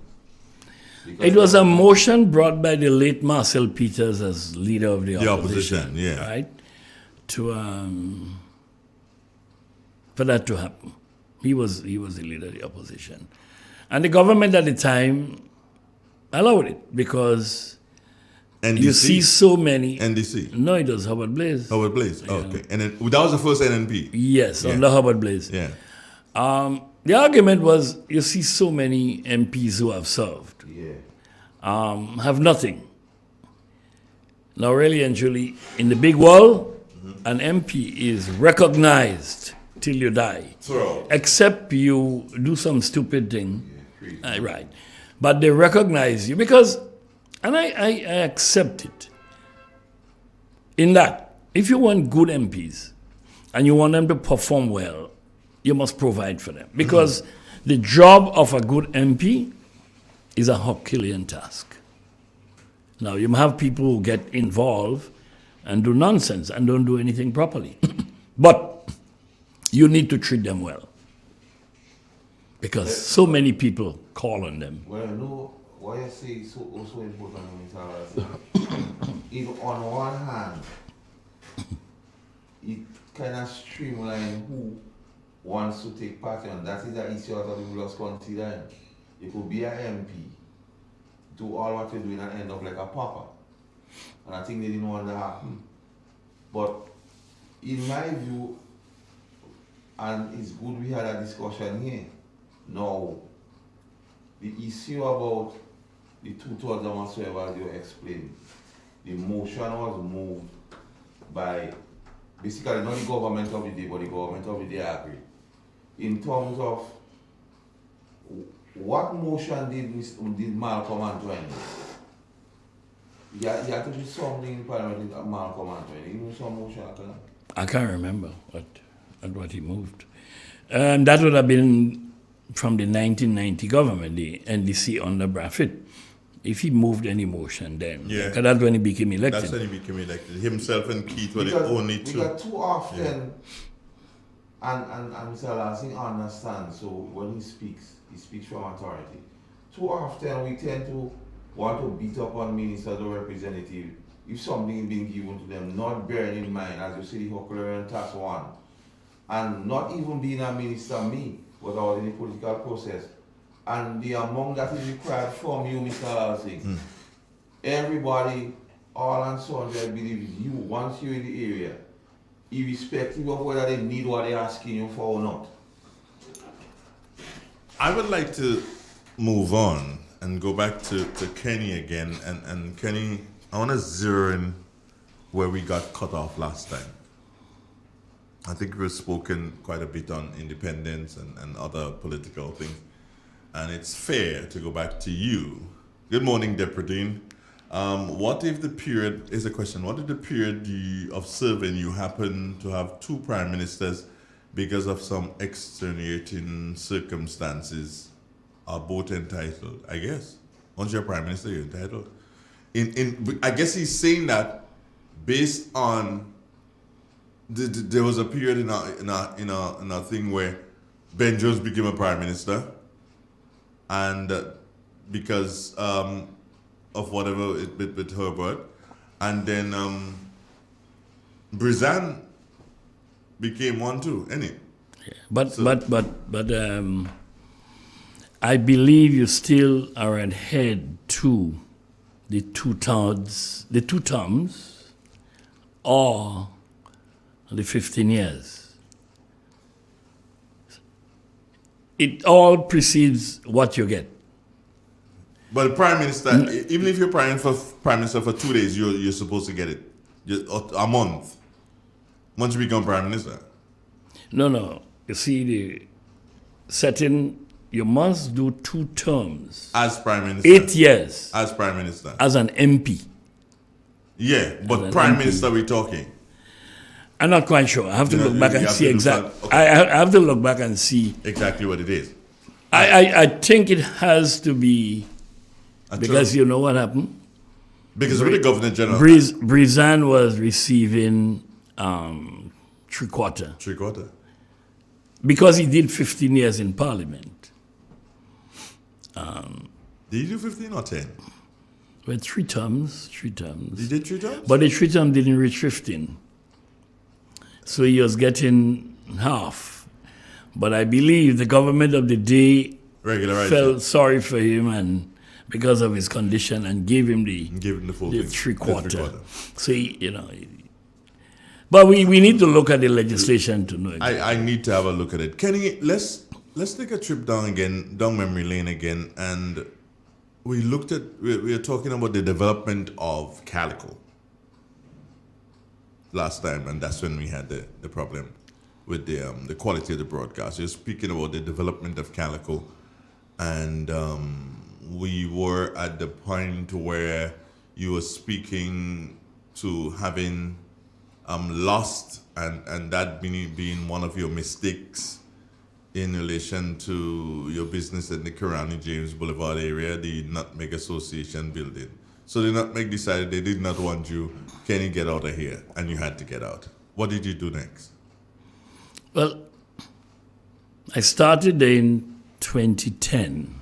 Because it was a motion brought by the late Marcel Peters as leader of the opposition, yeah. right? For that to happen. He was the leader of the opposition. And the government at the time allowed it because NDC? you see so many. NDC? No, it was Howard Blaze. Howard Blaze, okay. And then that was the first NNP? Yes, under Howard Blaze. Yeah. The argument was you see so many MPs who have served, have nothing. Now, really and truly, in the big world, an MP is recognized till you die, except you do some stupid thing, right? But they recognize you because, and I accept it. In that, if you want good MPs and you want them to perform well, you must provide for them because the job of a good MP is a Herculean task. Now, you have people who get involved and do nonsense and don't do anything properly. But you need to treat them well because so many people call on them. Well, I know why I say it's also important when it's all if on one hand, it kind of streamline who wants to take part in, that is the issue that we must consider. It could be an MP, do all what you're doing and end up like a pauper. And I think they didn't want that happen. But in my view, and it's good we had a discussion here. Now, the issue about the 2/3 and whatsoever, as you explained, the motion was moved by basically not the government of the day, but the government of the day agreed. In terms of what motion did Malcolm Antoine do? He had to do something in Parliament with Malcolm Antoine. He moved some motion after that. I can't remember what he moved. That would have been from the 1990 government, the NDC under Braffit. If he moved any motion then, because that's when he became elected. That's when he became elected. Himself and Keith were the Because only two. Because too often, and Mr. Lansing understands, so when he speaks from authority. Too often we tend to want to beat up on ministers or representatives if something is being given to them, not bearing in mind, as you see the Huckleberry Task 1, and not even being a minister, me, was all in the political process. And the amount that is required from you, Mr. Lansing, everybody, all and so on, I believe you, once you're in the area, irrespective of whether they need what they're asking you for or not. I would like to move on and go back to Kenny again. And Kenny, I want to zero in where we got cut off last time. I think we've spoken quite a bit on independence and other political things. And it's fair to go back to you. Good morning, Deputy. What if the period, is a question, what if the period of serving you happen to have two prime ministers because of some extenuating circumstances are both entitled? I guess. Once you're prime minister, you're entitled. I guess he's saying that based on there was a period in a thing where Ben Jones became a prime minister, and because of whatever with Herbert, and then Brizan became one too, innit? Yeah. But I believe you still are ahead to the two terms, or the 15 years. It all precedes what you get. But the prime minister, even if you're prime minister for 2 days, you're supposed to get it. A month. Once you become prime minister. No. You see, the setting, you must do 2 terms. As prime minister. 8 years. As prime minister. As an MP. Yeah, but prime minister we're talking. I'm not quite sure. I have to look back and see exactly. Okay. I have to look back and see exactly what it is. I think it has to be because you know what happened? Because of the Governor General. Brizan was receiving three-quarter. Three-quarter. Because he did 15 years in Parliament. Did he do 15 or 10? Well, 3 terms. He did 3 terms? But the 3 terms didn't reach 15. So he was getting half. But I believe the government of the day felt sorry for him and because of his condition and gave him the full three-quarter. So, but we need to look at the legislation to know exactly. I need to have a look at it. Kenny, let's take a trip down memory lane again, and we are talking about the development of Calico last time, and that's when we had the problem with the quality of the broadcast. You're speaking about the development of Calico, and we were at the point where you were speaking to having lost and that being one of your mistakes in relation to your business in the Karani James Boulevard area, the Nutmeg Association building. So the Nutmeg decided they did not want you. Can you get out of here? And you had to get out. What did you do next? Well, I started in 2010.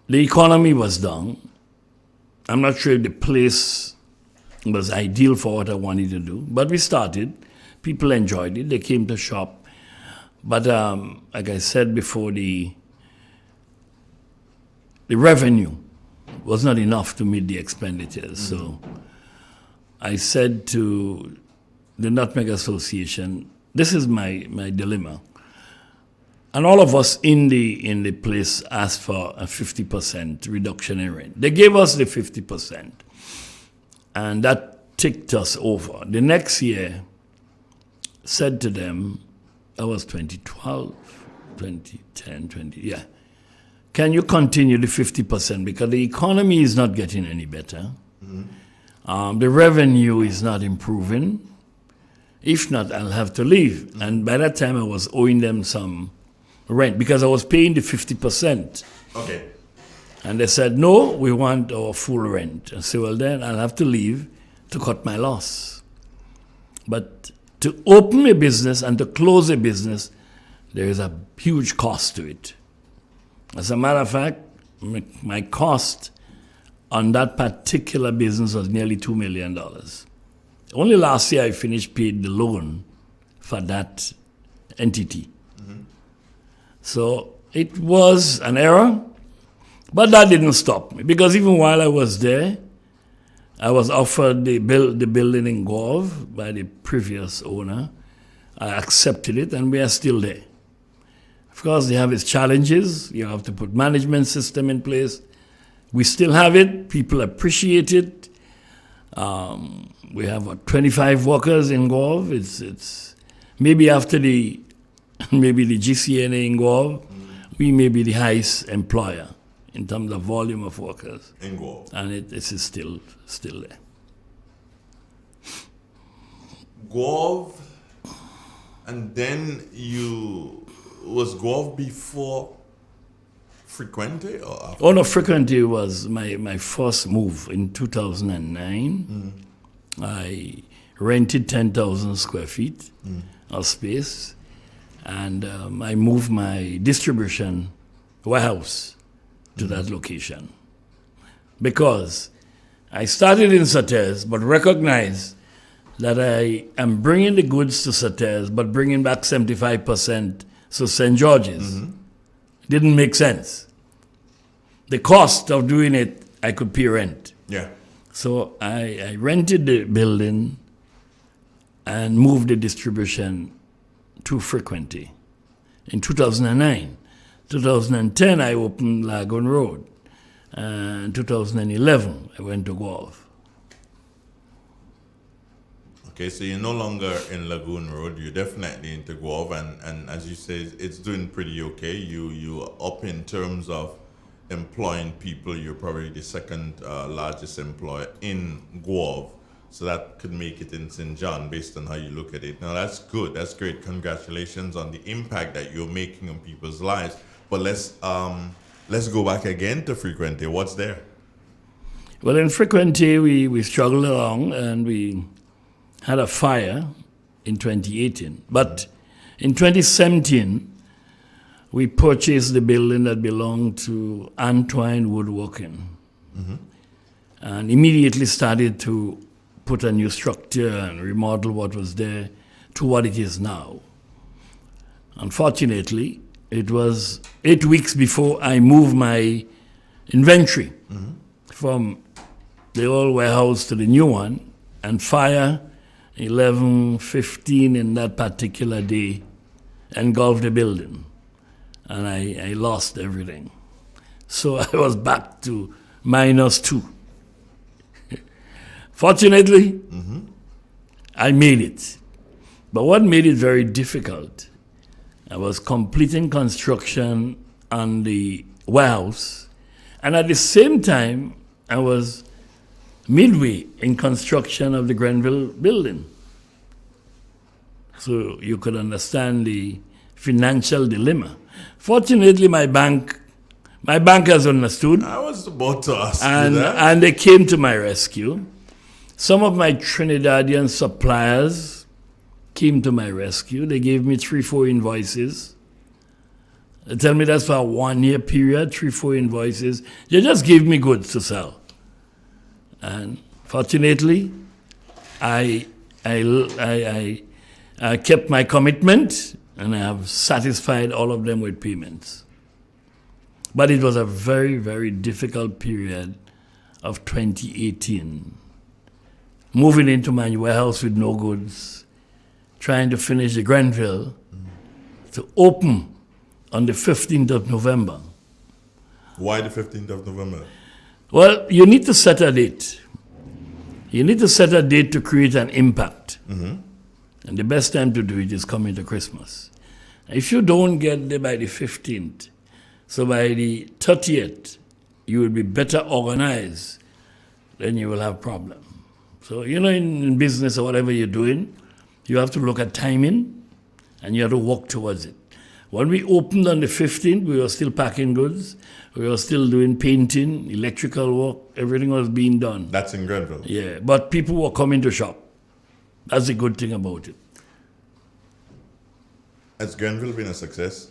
The economy was down. I'm not sure if the place was ideal for what I wanted to do, but we started. People enjoyed it. They came to shop. But like I said before, the the revenue was not enough to meet the expenditures. So I said to the Nutmeg Association, this is my dilemma. And all of us in the place asked for a 50% reduction in rent. They gave us the 50%. And that ticked us over. The next year, said to them, that was 2012, 2010, yeah. Can you continue the 50%? Because the economy is not getting any better. The revenue is not improving. If not, I'll have to leave. And by that time, I was owing them some rent because I was paying the 50%. Okay. And they said, no, we want our full rent. I said, well, then I'll have to leave to cut my loss. But to open a business and to close a business, there is a huge cost to it. As a matter of fact, my cost on that particular business was nearly $2 million. Only last year I finished paid the loan for that entity. So it was an error, but that didn't stop me because even while I was there, I was offered the building in Gove by the previous owner. I accepted it, and we are still there. Of course, they have its challenges. You have to put management system in place. We still have it. People appreciate it. We have 25 workers in Gove. It's maybe after the GCNA in Gove, we may be the highest employer in terms of volume of workers. In Gove. And it is still there. Gove, and then was Gove before Frequente or after? Oh no, Frequente was my first move in 2009. I rented 10,000 square feet of space, and I moved my distribution warehouse to that location because I started in Sauteurs, but recognized that I am bringing the goods to Sauteurs, but bringing back 75% to St. George's. Didn't make sense. The cost of doing it, I could pay rent. Yeah. So I rented the building and moved the distribution to Frequente in 2009. 2010, I opened Lagoon Road. In 2011, I went to Gove. Okay, so you're no longer in Lagoon Road. You're definitely into Gove, and as you say, it's doing pretty okay. You are up in terms of employing people. You're probably the second largest employer in Gove, so that could make it in St. John based on how you look at it. Now that's good. That's great. Congratulations on the impact that you're making on people's lives. But let's go back again to Frequente. What's there? Well, in Frequente, we struggled along, and we had a fire in 2018. But in 2017, we purchased the building that belonged to Antoine Woodworking, and immediately started to put a new structure and remodel what was there to what it is now. Unfortunately, it was 8 weeks before I moved my inventory from the old warehouse to the new one, and fire 11:15 in that particular day engulfed the building, and I lost everything. So I was back to -2. Fortunately, I made it. But what made it very difficult, I was completing construction on the warehouse, and at the same time, I was midway in construction of the Grenville building. So you could understand the financial dilemma. Fortunately, my bankers understood. I was about to ask you that. And they came to my rescue. Some of my Trinidadian suppliers came to my rescue. They gave me 3-4 invoices. They tell me that's for a 1-year period, 3-4 invoices. They just gave me goods to sell. And fortunately, I kept my commitment, and I have satisfied all of them with payments. But it was a very, very difficult period of 2018. Moving into my warehouse with no goods, trying to finish the Grenville to open on the 15th of November. Why the 15th of November? Well, you need to set a date. You need to set a date to create an impact. And the best time to do it is coming to Christmas. If you don't get there by the 15th, so by the 30th, you will be better organized, then you will have problem. So, in business or whatever you're doing, you have to look at timing and you have to work towards it. When we opened on the 15th, we were still packing goods. We were still doing painting, electrical work. Everything was being done. That's in Grenville. Yeah, but people were coming to shop. That's the good thing about it. Has Grenville been a success?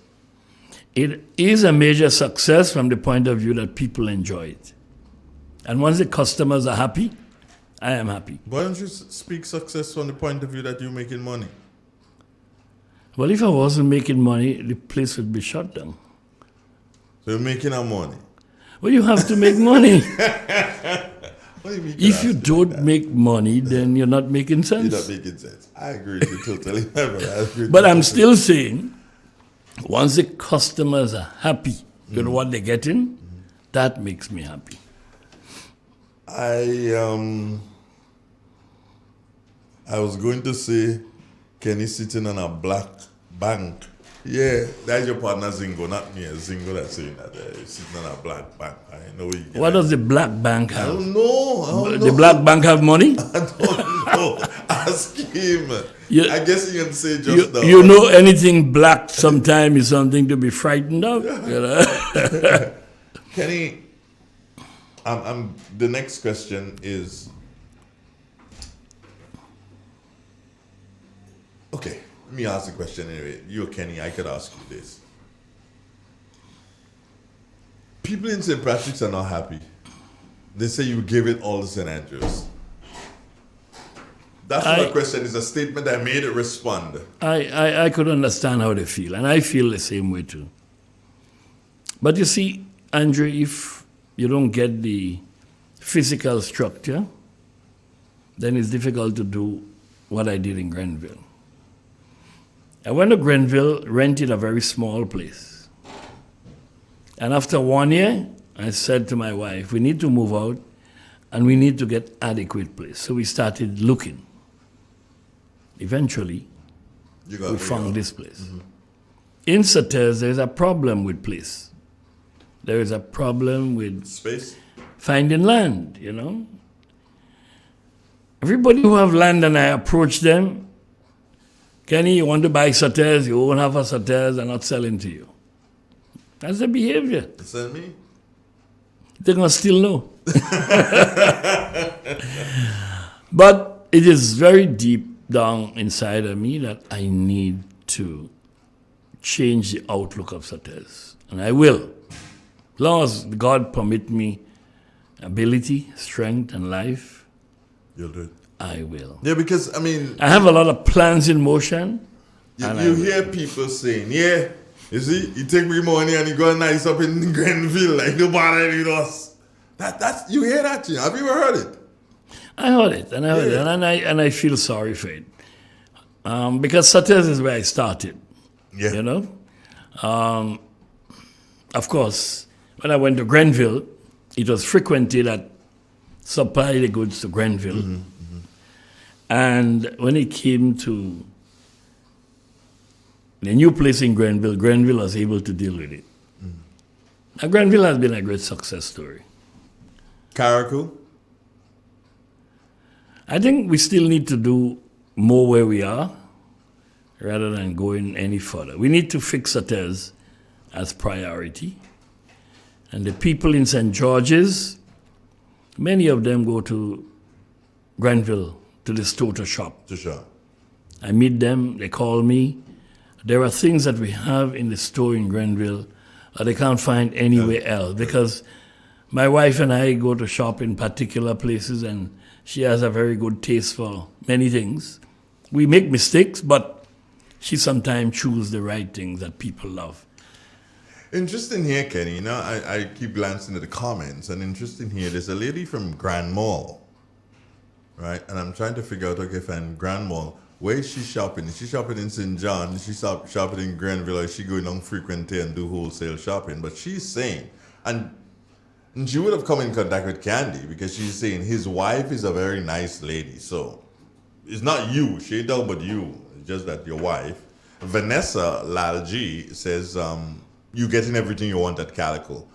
It is a major success from the point of view that people enjoy it. And once the customers are happy, I am happy. Why don't you speak success from the point of view that you're making money? Well, if I wasn't making money, the place would be shut down. So you're making our money. Well, you have to make money. What do you mean? If you don't make money, then you're not making sense. You're not making sense. I agree with you totally. But I'm still saying, once the customers are happy with what they're getting, that makes me happy. I was going to say, Kenny sitting on a black bank. Yeah, that's your partner Zingo, not me. Zingo that's saying that he's sitting on a black bank. I know you. What does the black bank I have? don't know. The black bank have money? I don't know. Ask him. I guess you can say just now. You know, anything black sometimes is something to be frightened of. Kenny, the next question is, okay, let me ask the question anyway. You're Kenny, I could ask you this. People in St. Patrick's are not happy. They say you gave it all to St. Andrews. That's not a question, it's a statement I made to respond. I could understand how they feel, and I feel the same way too. But you see, Andrew, if you don't get the physical structure, then it's difficult to do what I did in Grenville. I went to Grenville, rented a very small place. And after 1 year, I said to my wife, we need to move out and we need to get adequate place. So we started looking. Eventually, we found this place. In Sauteurs, there's a problem with place. There is a problem with space, finding land, Everybody who have land and I approach them, Kenny, you want to buy Sauteurs, you won't have a Sauteurs, they're not selling to you. That's the behavior. Sell me? They're going to still know. But it is very deep down inside of me that I need to change the outlook of Sauteurs. And I will. As long as God permit me ability, strength, and life, you'll do it. I will. Yeah, because, I have a lot of plans in motion. You hear people saying, yeah, you see, you take me money and you go nice up in Grenville, like nobody with us. You hear that, have you ever heard it? I heard it, and I feel sorry for it. Because Sauteurs is where I started, Of course, when I went to Grenville, it was frequented that supply the goods to Grenville. And when it came to the new place in Grenville, Grenville was able to deal with it. Now, Grenville has been a great success story. Caracou? I think we still need to do more where we are rather than going any further. We need to fix Sauteurs as priority. And the people in St. George's, many of them go to Grenville to the store to shop. I meet them, they call me. There are things that we have in the store in Grenville that they can't find anywhere else, because my wife and I go to shop in particular places and she has a very good taste for many things. We make mistakes, but she sometimes chooses the right things that people love. Interesting here, Kenny. You know, I keep glancing at the comments, and interesting here, there's a lady from Grand Mall, right? And I'm trying to figure out, okay, from Grand Mall, where is she shopping? Is she shopping in St. John? Is she shopping in Granville? Or is she going on frequently and do wholesale shopping? But she's saying, and she would have come in contact with Candy because she's saying his wife is a very nice lady. So it's not you, she ain't talking about you, it's just that your wife. Vanessa Lalji says, you getting everything you want at Calico.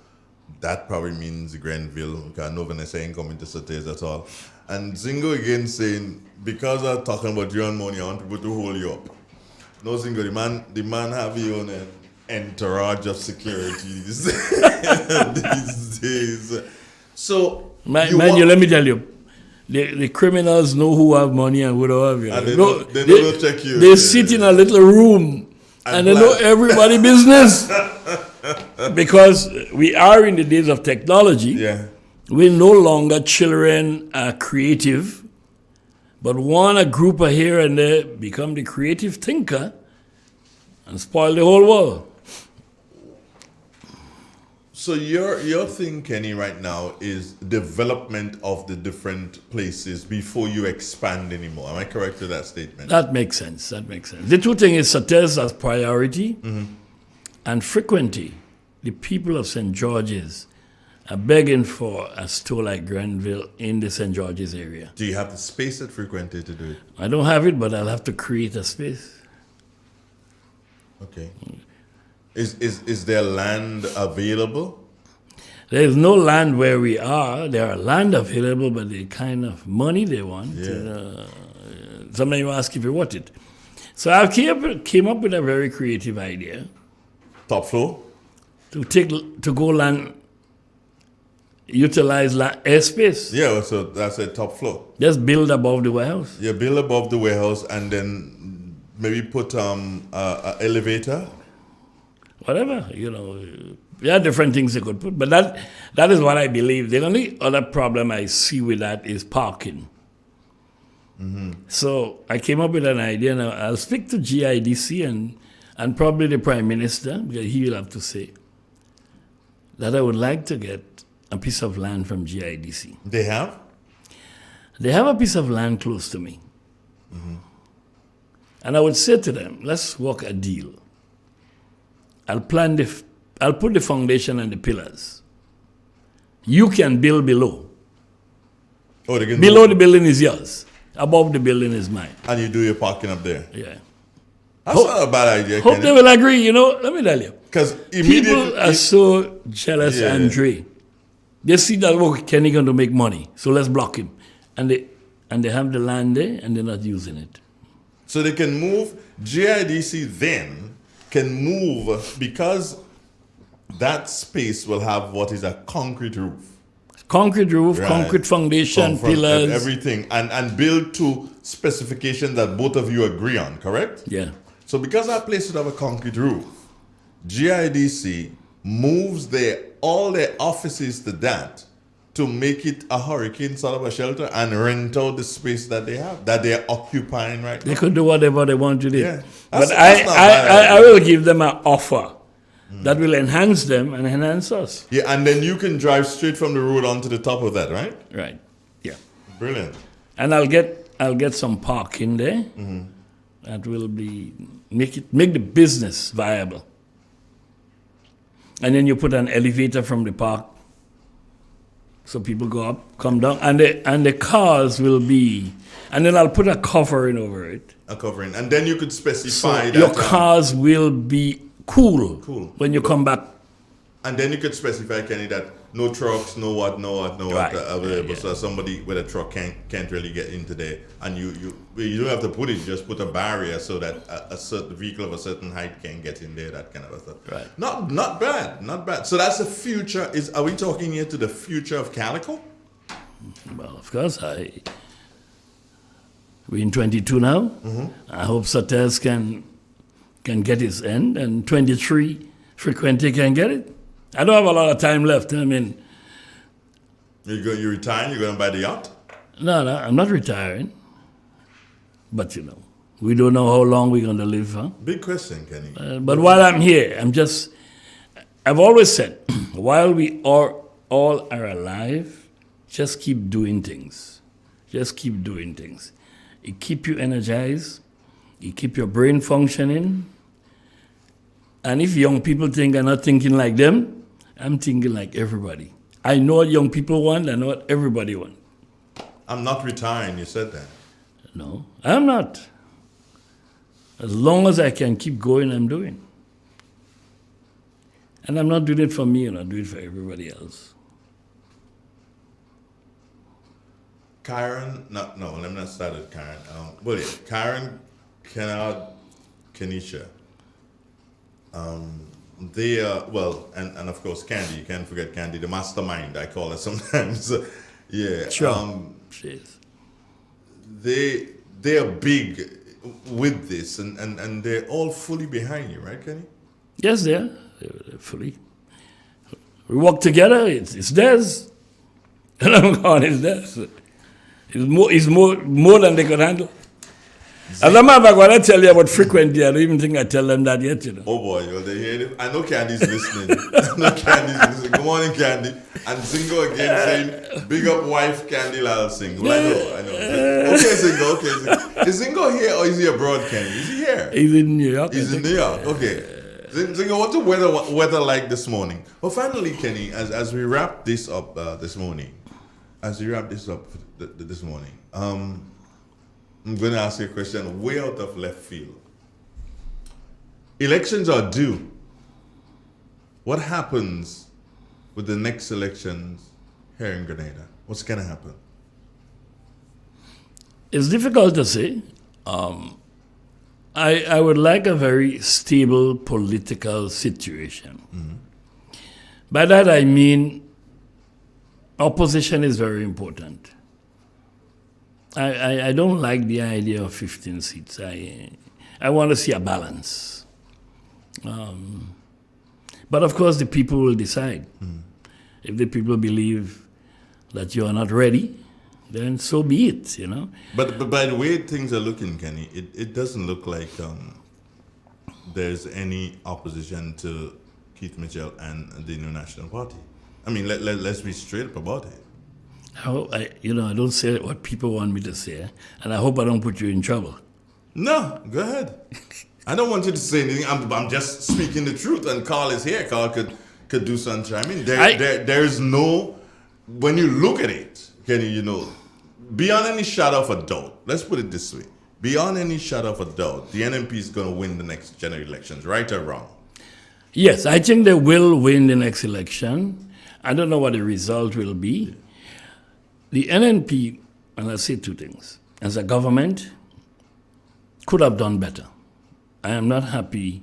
That probably means Grenville, because I know Vanessa ain't coming to Sotes at all. And Zingo again saying, because I'm talking about your own money, I want people to hold you up. No, Zingo, the man have his own entourage of security these days. So, let me tell you, the criminals know who have money and who don't have it. And they don't check you. They sit in a little room and they know everybody's business. Because we are in the days of technology. Yeah. We're no longer children are creative, but a group of here and there become the creative thinker and spoil the whole world. So your thing, Kenny, right now is development of the different places before you expand anymore. Am I correct with that statement? That makes sense. The two things is Sotes as priority and frequency. The people of St. George's are begging for a store like Grenville in the St. George's area. Do you have the space at Frequency to do it? I don't have it, but I'll have to create a space. Okay. Is there land available? There is no land where we are. There are land available, but the kind of money they want. Sometimes you ask if you want it. So I came up with a very creative idea. Top floor? To go land, utilize airspace. Yeah, so that's a top floor. Just build above the warehouse. Yeah, build above the warehouse and then maybe put a elevator. Whatever, there are different things they could put, but that is what I believe. The only other problem I see with that is parking. So I came up with an idea. Now I'll speak to GIDC and probably the Prime Minister, because he will have to say that I would like to get a piece of land from GIDC. They have? They have a piece of land close to me. And I would say to them, let's work a deal. I'll put the foundation and the pillars. You can build below. Oh, they can below the building is yours. Above the building is mine. And you do your parking up there. Yeah. That's not a bad idea. Hope they will agree. Let me tell you. Because people are so jealous, Andre. They see that Kenny going to make money, so let's block him. And they have the land there, and they're not using it. So they can move. GIDC then can move because that space will have what is a concrete roof. Concrete roof, concrete foundation, pillars. Everything. And build to specifications that both of you agree on, correct? Yeah. So because that place would have a concrete roof, GIDC moves all their offices to that to make it a hurricane sort of a shelter and rent out the space that they have, that they're occupying right now. They could do whatever they want to do. Yeah. But I will give them an offer that will enhance them and enhance us. Yeah, and then you can drive straight from the road onto the top of that, right? Right. Yeah. Brilliant. And I'll get some parking there. That will make the business viable. And then you put an elevator from the park, so people go up, come down, and the cars will be, and then I'll put a covering over it. A covering, and then you could specify so that your cars will be cool when you come back. And then you could specify, Kenny, that no trucks, no what available. Yeah. So somebody with a truck can't really get into there, and you don't have to put it. You just put a barrier so that a certain vehicle of a certain height can get in there. That kind of stuff. Right. Not bad. So that's the future. Are we talking here to the future of Calico? Well, of course, we're in 22 now. I hope Sotes can get his end, and 23 Frequency can get it. I don't have a lot of time left. I mean, you're retiring. You're going to buy the yacht? No, I'm not retiring. But we don't know how long we're going to live. Huh? Big question, Kenny. But while I'm here, I've always said, while we are all are alive, just keep doing things. Just keep doing things. It keep you energized. It keep your brain functioning. And if young people think I'm not thinking like them, I'm thinking like everybody. I know what young people want. I know what everybody wants. I'm not retiring, you said that. No, I'm not. As long as I can keep going, I'm doing. And I'm not doing it for me, I'm doing it for everybody else. Karen, no, let me not start with Karen. Well, yeah, Karen, Kennard, Kenisha. They well, and of course Candy. You can't forget Candy, the mastermind. I call her sometimes. Yeah. Sure. She is. They are big with this, and they're all fully behind you, right, Kenny? Yes, they are. They're fully. We work together. It's theirs, and I'm going. It's theirs. It's more than they could handle. As a matter of fact, when I tell you about frequency, I don't even think I tell them that yet, Oh boy, they hear it. I know Candy's listening. Good morning, Candy. And Zingo again saying, big up wife Candy Lal Singh. Well, I know. Okay, Zingo. Is Zingo here or is he abroad, Candy? Is he here? He's in New York. He's in New York. Okay. Zingo, what's the weather like this morning? Well, finally, Kenny, as we wrap this up this morning, I'm going to ask you a question way out of left field. Elections are due. What happens with the next elections here in Grenada? What's going to happen? It's difficult to say. I would like a very stable political situation. Mm-hmm. By that I mean opposition is very important. I don't like the idea of 15 seats. I want to see a balance. But of course, the people will decide. Mm. If the people believe that you are not ready, then so be it, But by the way things are looking, Kenny, it doesn't look like there's any opposition to Keith Mitchell and the New National Party. I mean, let's be straight up about it. I don't say what people want me to say, and I hope I don't put you in trouble. No, go ahead. I don't want you to say anything. I'm just speaking the truth, and Carl is here. Carl could do some chiming. There's no, when you look at it, Kenny, beyond any shadow of a doubt, let's put it this way, beyond any shadow of a doubt, the NNP is going to win the next general elections, right or wrong? Yes, I think they will win the next election. I don't know what the result will be. The NNP, and I'll say two things, as a government, could have done better. I am not happy.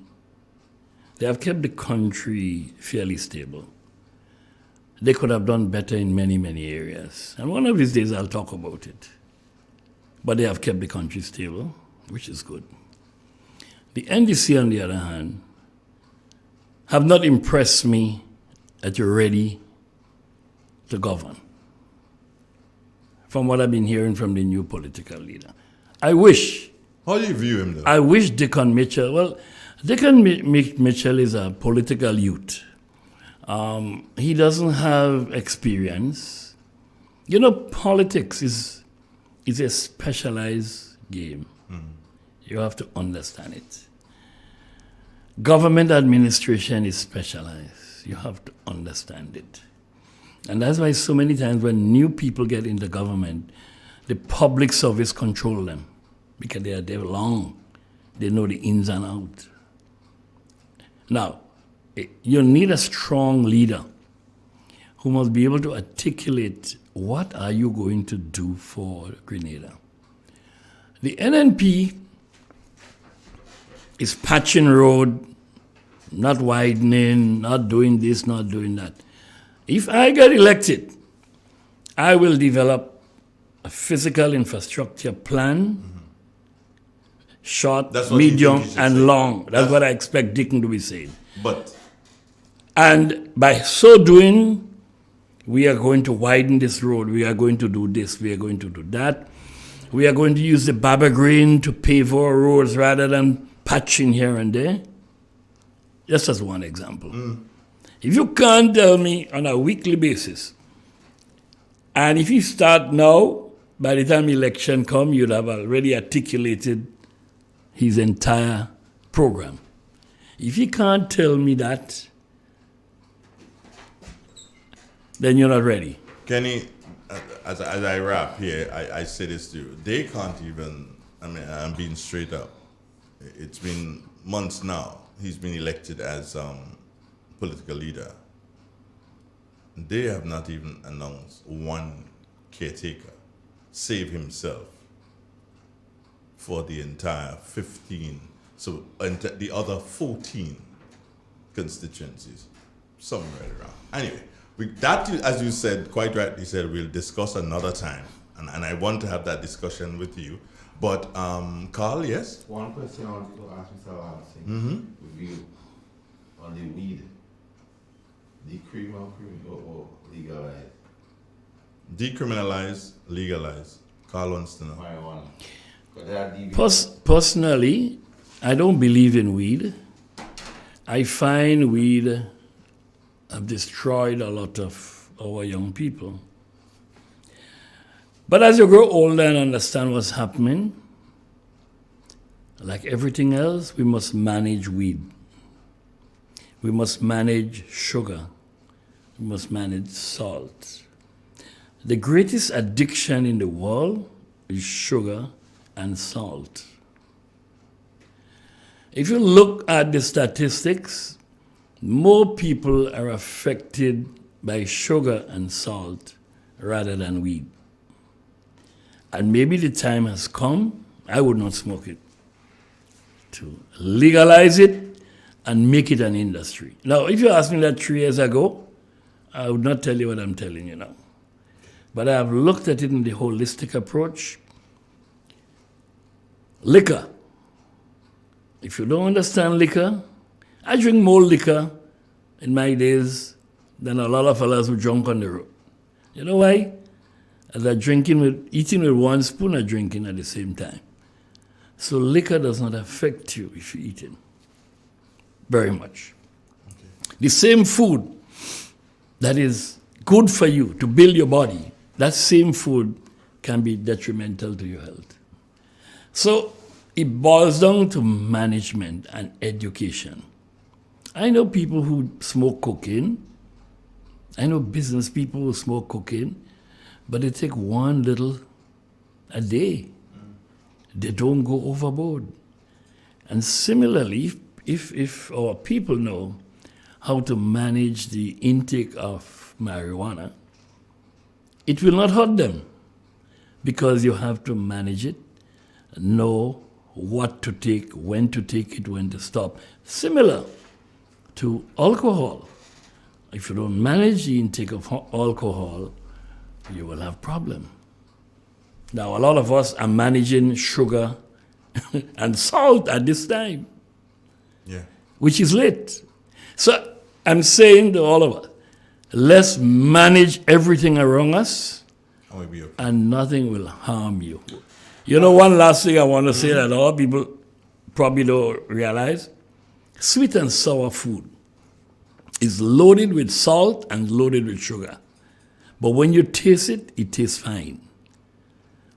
They have kept the country fairly stable. They could have done better in many, many areas. And one of these days I'll talk about it. But they have kept the country stable, which is good. The NDC, on the other hand, have not impressed me that you're ready to govern, from what I've been hearing from the new political leader. I wish. How do you view him, though? I wish Dickon Mitchell, Mitchell is a political youth. He doesn't have experience. Politics is a specialized game. Mm-hmm. You have to understand it. Government administration is specialized. You have to understand it. And that's why so many times when new people get into government, the public service control them because they are there long. They know the ins and outs. Now, you need a strong leader who must be able to articulate what are you going to do for Grenada. The NNP is patching road, not widening, not doing this, not doing that. If I get elected, I will develop a physical infrastructure plan, mm-hmm. Short, medium, and long. That's what I expect Dickon to be saying. And by so doing, we are going to widen this road. We are going to do this. We are going to do that. We are going to use the Baba grain to pave our roads rather than patching here and there. Just as one example. Mm. If you can't tell me on a weekly basis, and if you start now, by the time election come, you'd have already articulated his entire program. If you can't tell me that, then you're not ready. Kenny, as I wrap here, I say this to you. They can't even, I mean, I'm being straight up. It's been months now. He's been elected as political leader. They have not even announced one caretaker, save himself, for the entire 15, so the other 14 constituencies, somewhere around. Anyway, that, as you said, quite rightly said, we'll discuss another time, and I want to have that discussion with you. But Carl, yes? One question I wanted to ask Mr. Lansing with you on the weed. Decriminalize or legalize? Decriminalize, legalize. Carl wants to know. Marijuana. But there are deviations. Personally, I don't believe in weed. I find weed have destroyed a lot of our young people. But as you grow older and understand what's happening, like everything else, we must manage weed. We must manage sugar. We must manage salt. The greatest addiction in the world is sugar and salt. If you look at the statistics, more people are affected by sugar and salt rather than weed. And maybe the time has come, I would not smoke it, to legalize it and make it an industry. Now, if you asked me that 3 years ago, I would not tell you what I'm telling you now. But I have looked at it in the holistic approach. Liquor. If you don't understand liquor, I drink more liquor in my days than a lot of fellas who drunk on the road. You know why? As they're eating with one spoon or drinking at the same time. So liquor does not affect you if you eat it very much. Okay. The same food that is good for you to build your body, that same food can be detrimental to your health. So it boils down to management and education. I know people who smoke cocaine. I know business people who smoke cocaine, but they take one little a day. They don't go overboard. And similarly, if our people know how to manage the intake of marijuana, it will not hurt them because you have to manage it, know what to take, when to take it, when to stop. Similar to alcohol. If you don't manage the intake of alcohol, you will have problem. Now, a lot of us are managing sugar and salt at this time, which is late. So I'm saying to all of us, let's manage everything around us, and nothing will harm you. You know, one last thing I want to say that a lot of people probably don't realize, sweet and sour food is loaded with salt and loaded with sugar. But when you taste it, it tastes fine.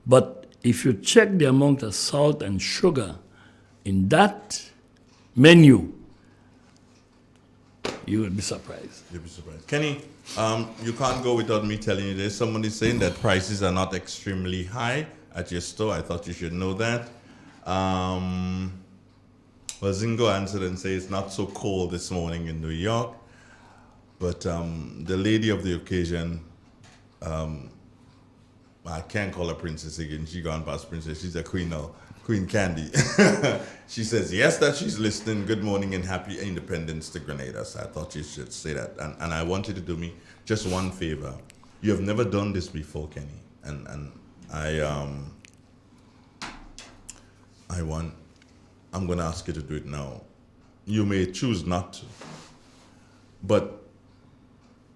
But if you check the amount of salt and sugar in that menu, you will be surprised. You'll be surprised. Kenny, you can't go without me telling you this. Somebody saying that prices are not extremely high at your store. I thought you should know that. Well, Zingo answered and said it's not so cold this morning in New York. But the lady of the occasion, I can't call her princess again. She gone past princess. She's a queen now. Queen Candy. She says, yes, that she's listening. Good morning and happy independence to Grenada. So I thought you should say that. And I want you to do me just one favor. You have never done this before, Kenny. And I'm going to ask you to do it now. You may choose not to. But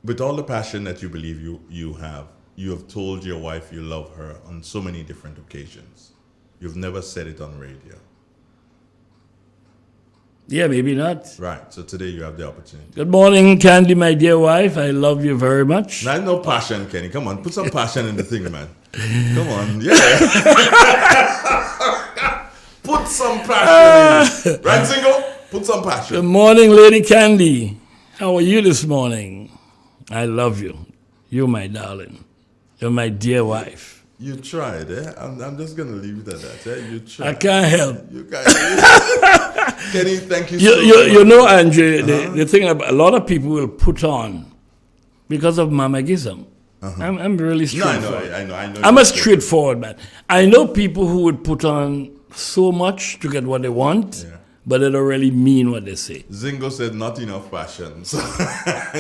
with all the passion that you believe you have told your wife you love her on so many different occasions. You've never said it on radio. Yeah, maybe not. Right. So today you have the opportunity. Good morning, Candy, my dear wife. I love you very much. Now, no passion, Kenny. Come on, put some passion in the thing, man. Come on, yeah. Put some passion in. Right, Single? Put some Good passion. morning, Lady Candy. How are you this morning? I love you. You're my darling. You're my dear wife. You tried, eh? I'm just going to leave it at that, eh? You tried. I can't help. You can't. Kenny, thank you You, so you, much. you know, Andrew, the thing about a lot of people will put on because of mamagism. I'm really No, I straightforward. know. I'm a straightforward man. I know people who would put on so much to get what they want, Yeah. but they don't really mean what they say. Zingo said not enough passion. So,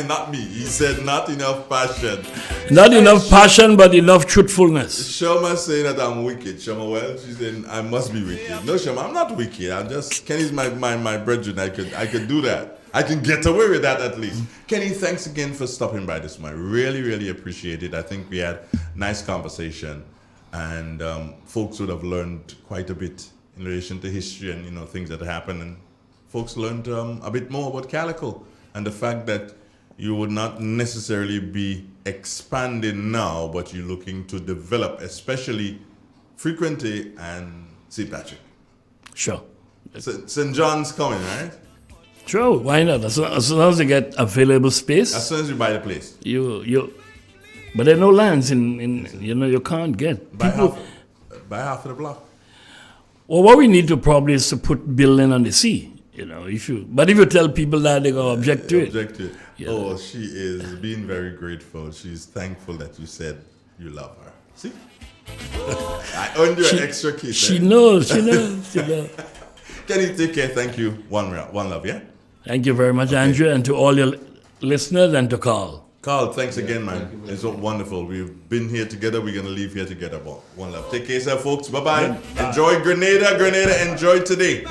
not me. He said not enough passion. Not enough passion, but enough truthfulness. Shoma saying that I'm wicked. Shoma, well, she's saying I must be wicked. No, Shoma, I'm not wicked. I'm just Kenny's my brethren. I could do that. I can get away with that at least. Kenny, thanks again for stopping by this morning. Really, really appreciate it. I think we had nice conversation, and folks would have learned quite a bit in relation to history and things that happen, and folks learned a bit more about Calico and the fact that you would not necessarily be expanding now, but you're looking to develop, especially Frequency and St. Patrick. Sure. St. John's coming, right? Sure, why not? As long as you get available space, As soon as you buy the place. but there are no lands in you can't get. Buy People, half of the block. well, what we need to probably is to put building on the sea. If you tell people that, they're gonna object to it. Object to it. Yeah. Oh, she is being very grateful. She's thankful that you said you love her. See? I earned you an extra kiss. She eh? knows. She knows. Can you take care? Thank you. One love, yeah? Thank you very much, Andrew, and to all your listeners and to Carl. Carl, thanks again, man. thank you very It's so wonderful. We've been here together. We're going to leave here together. One love. Take care, sir, folks. Bye-bye. Enjoy Grenada. Enjoy today.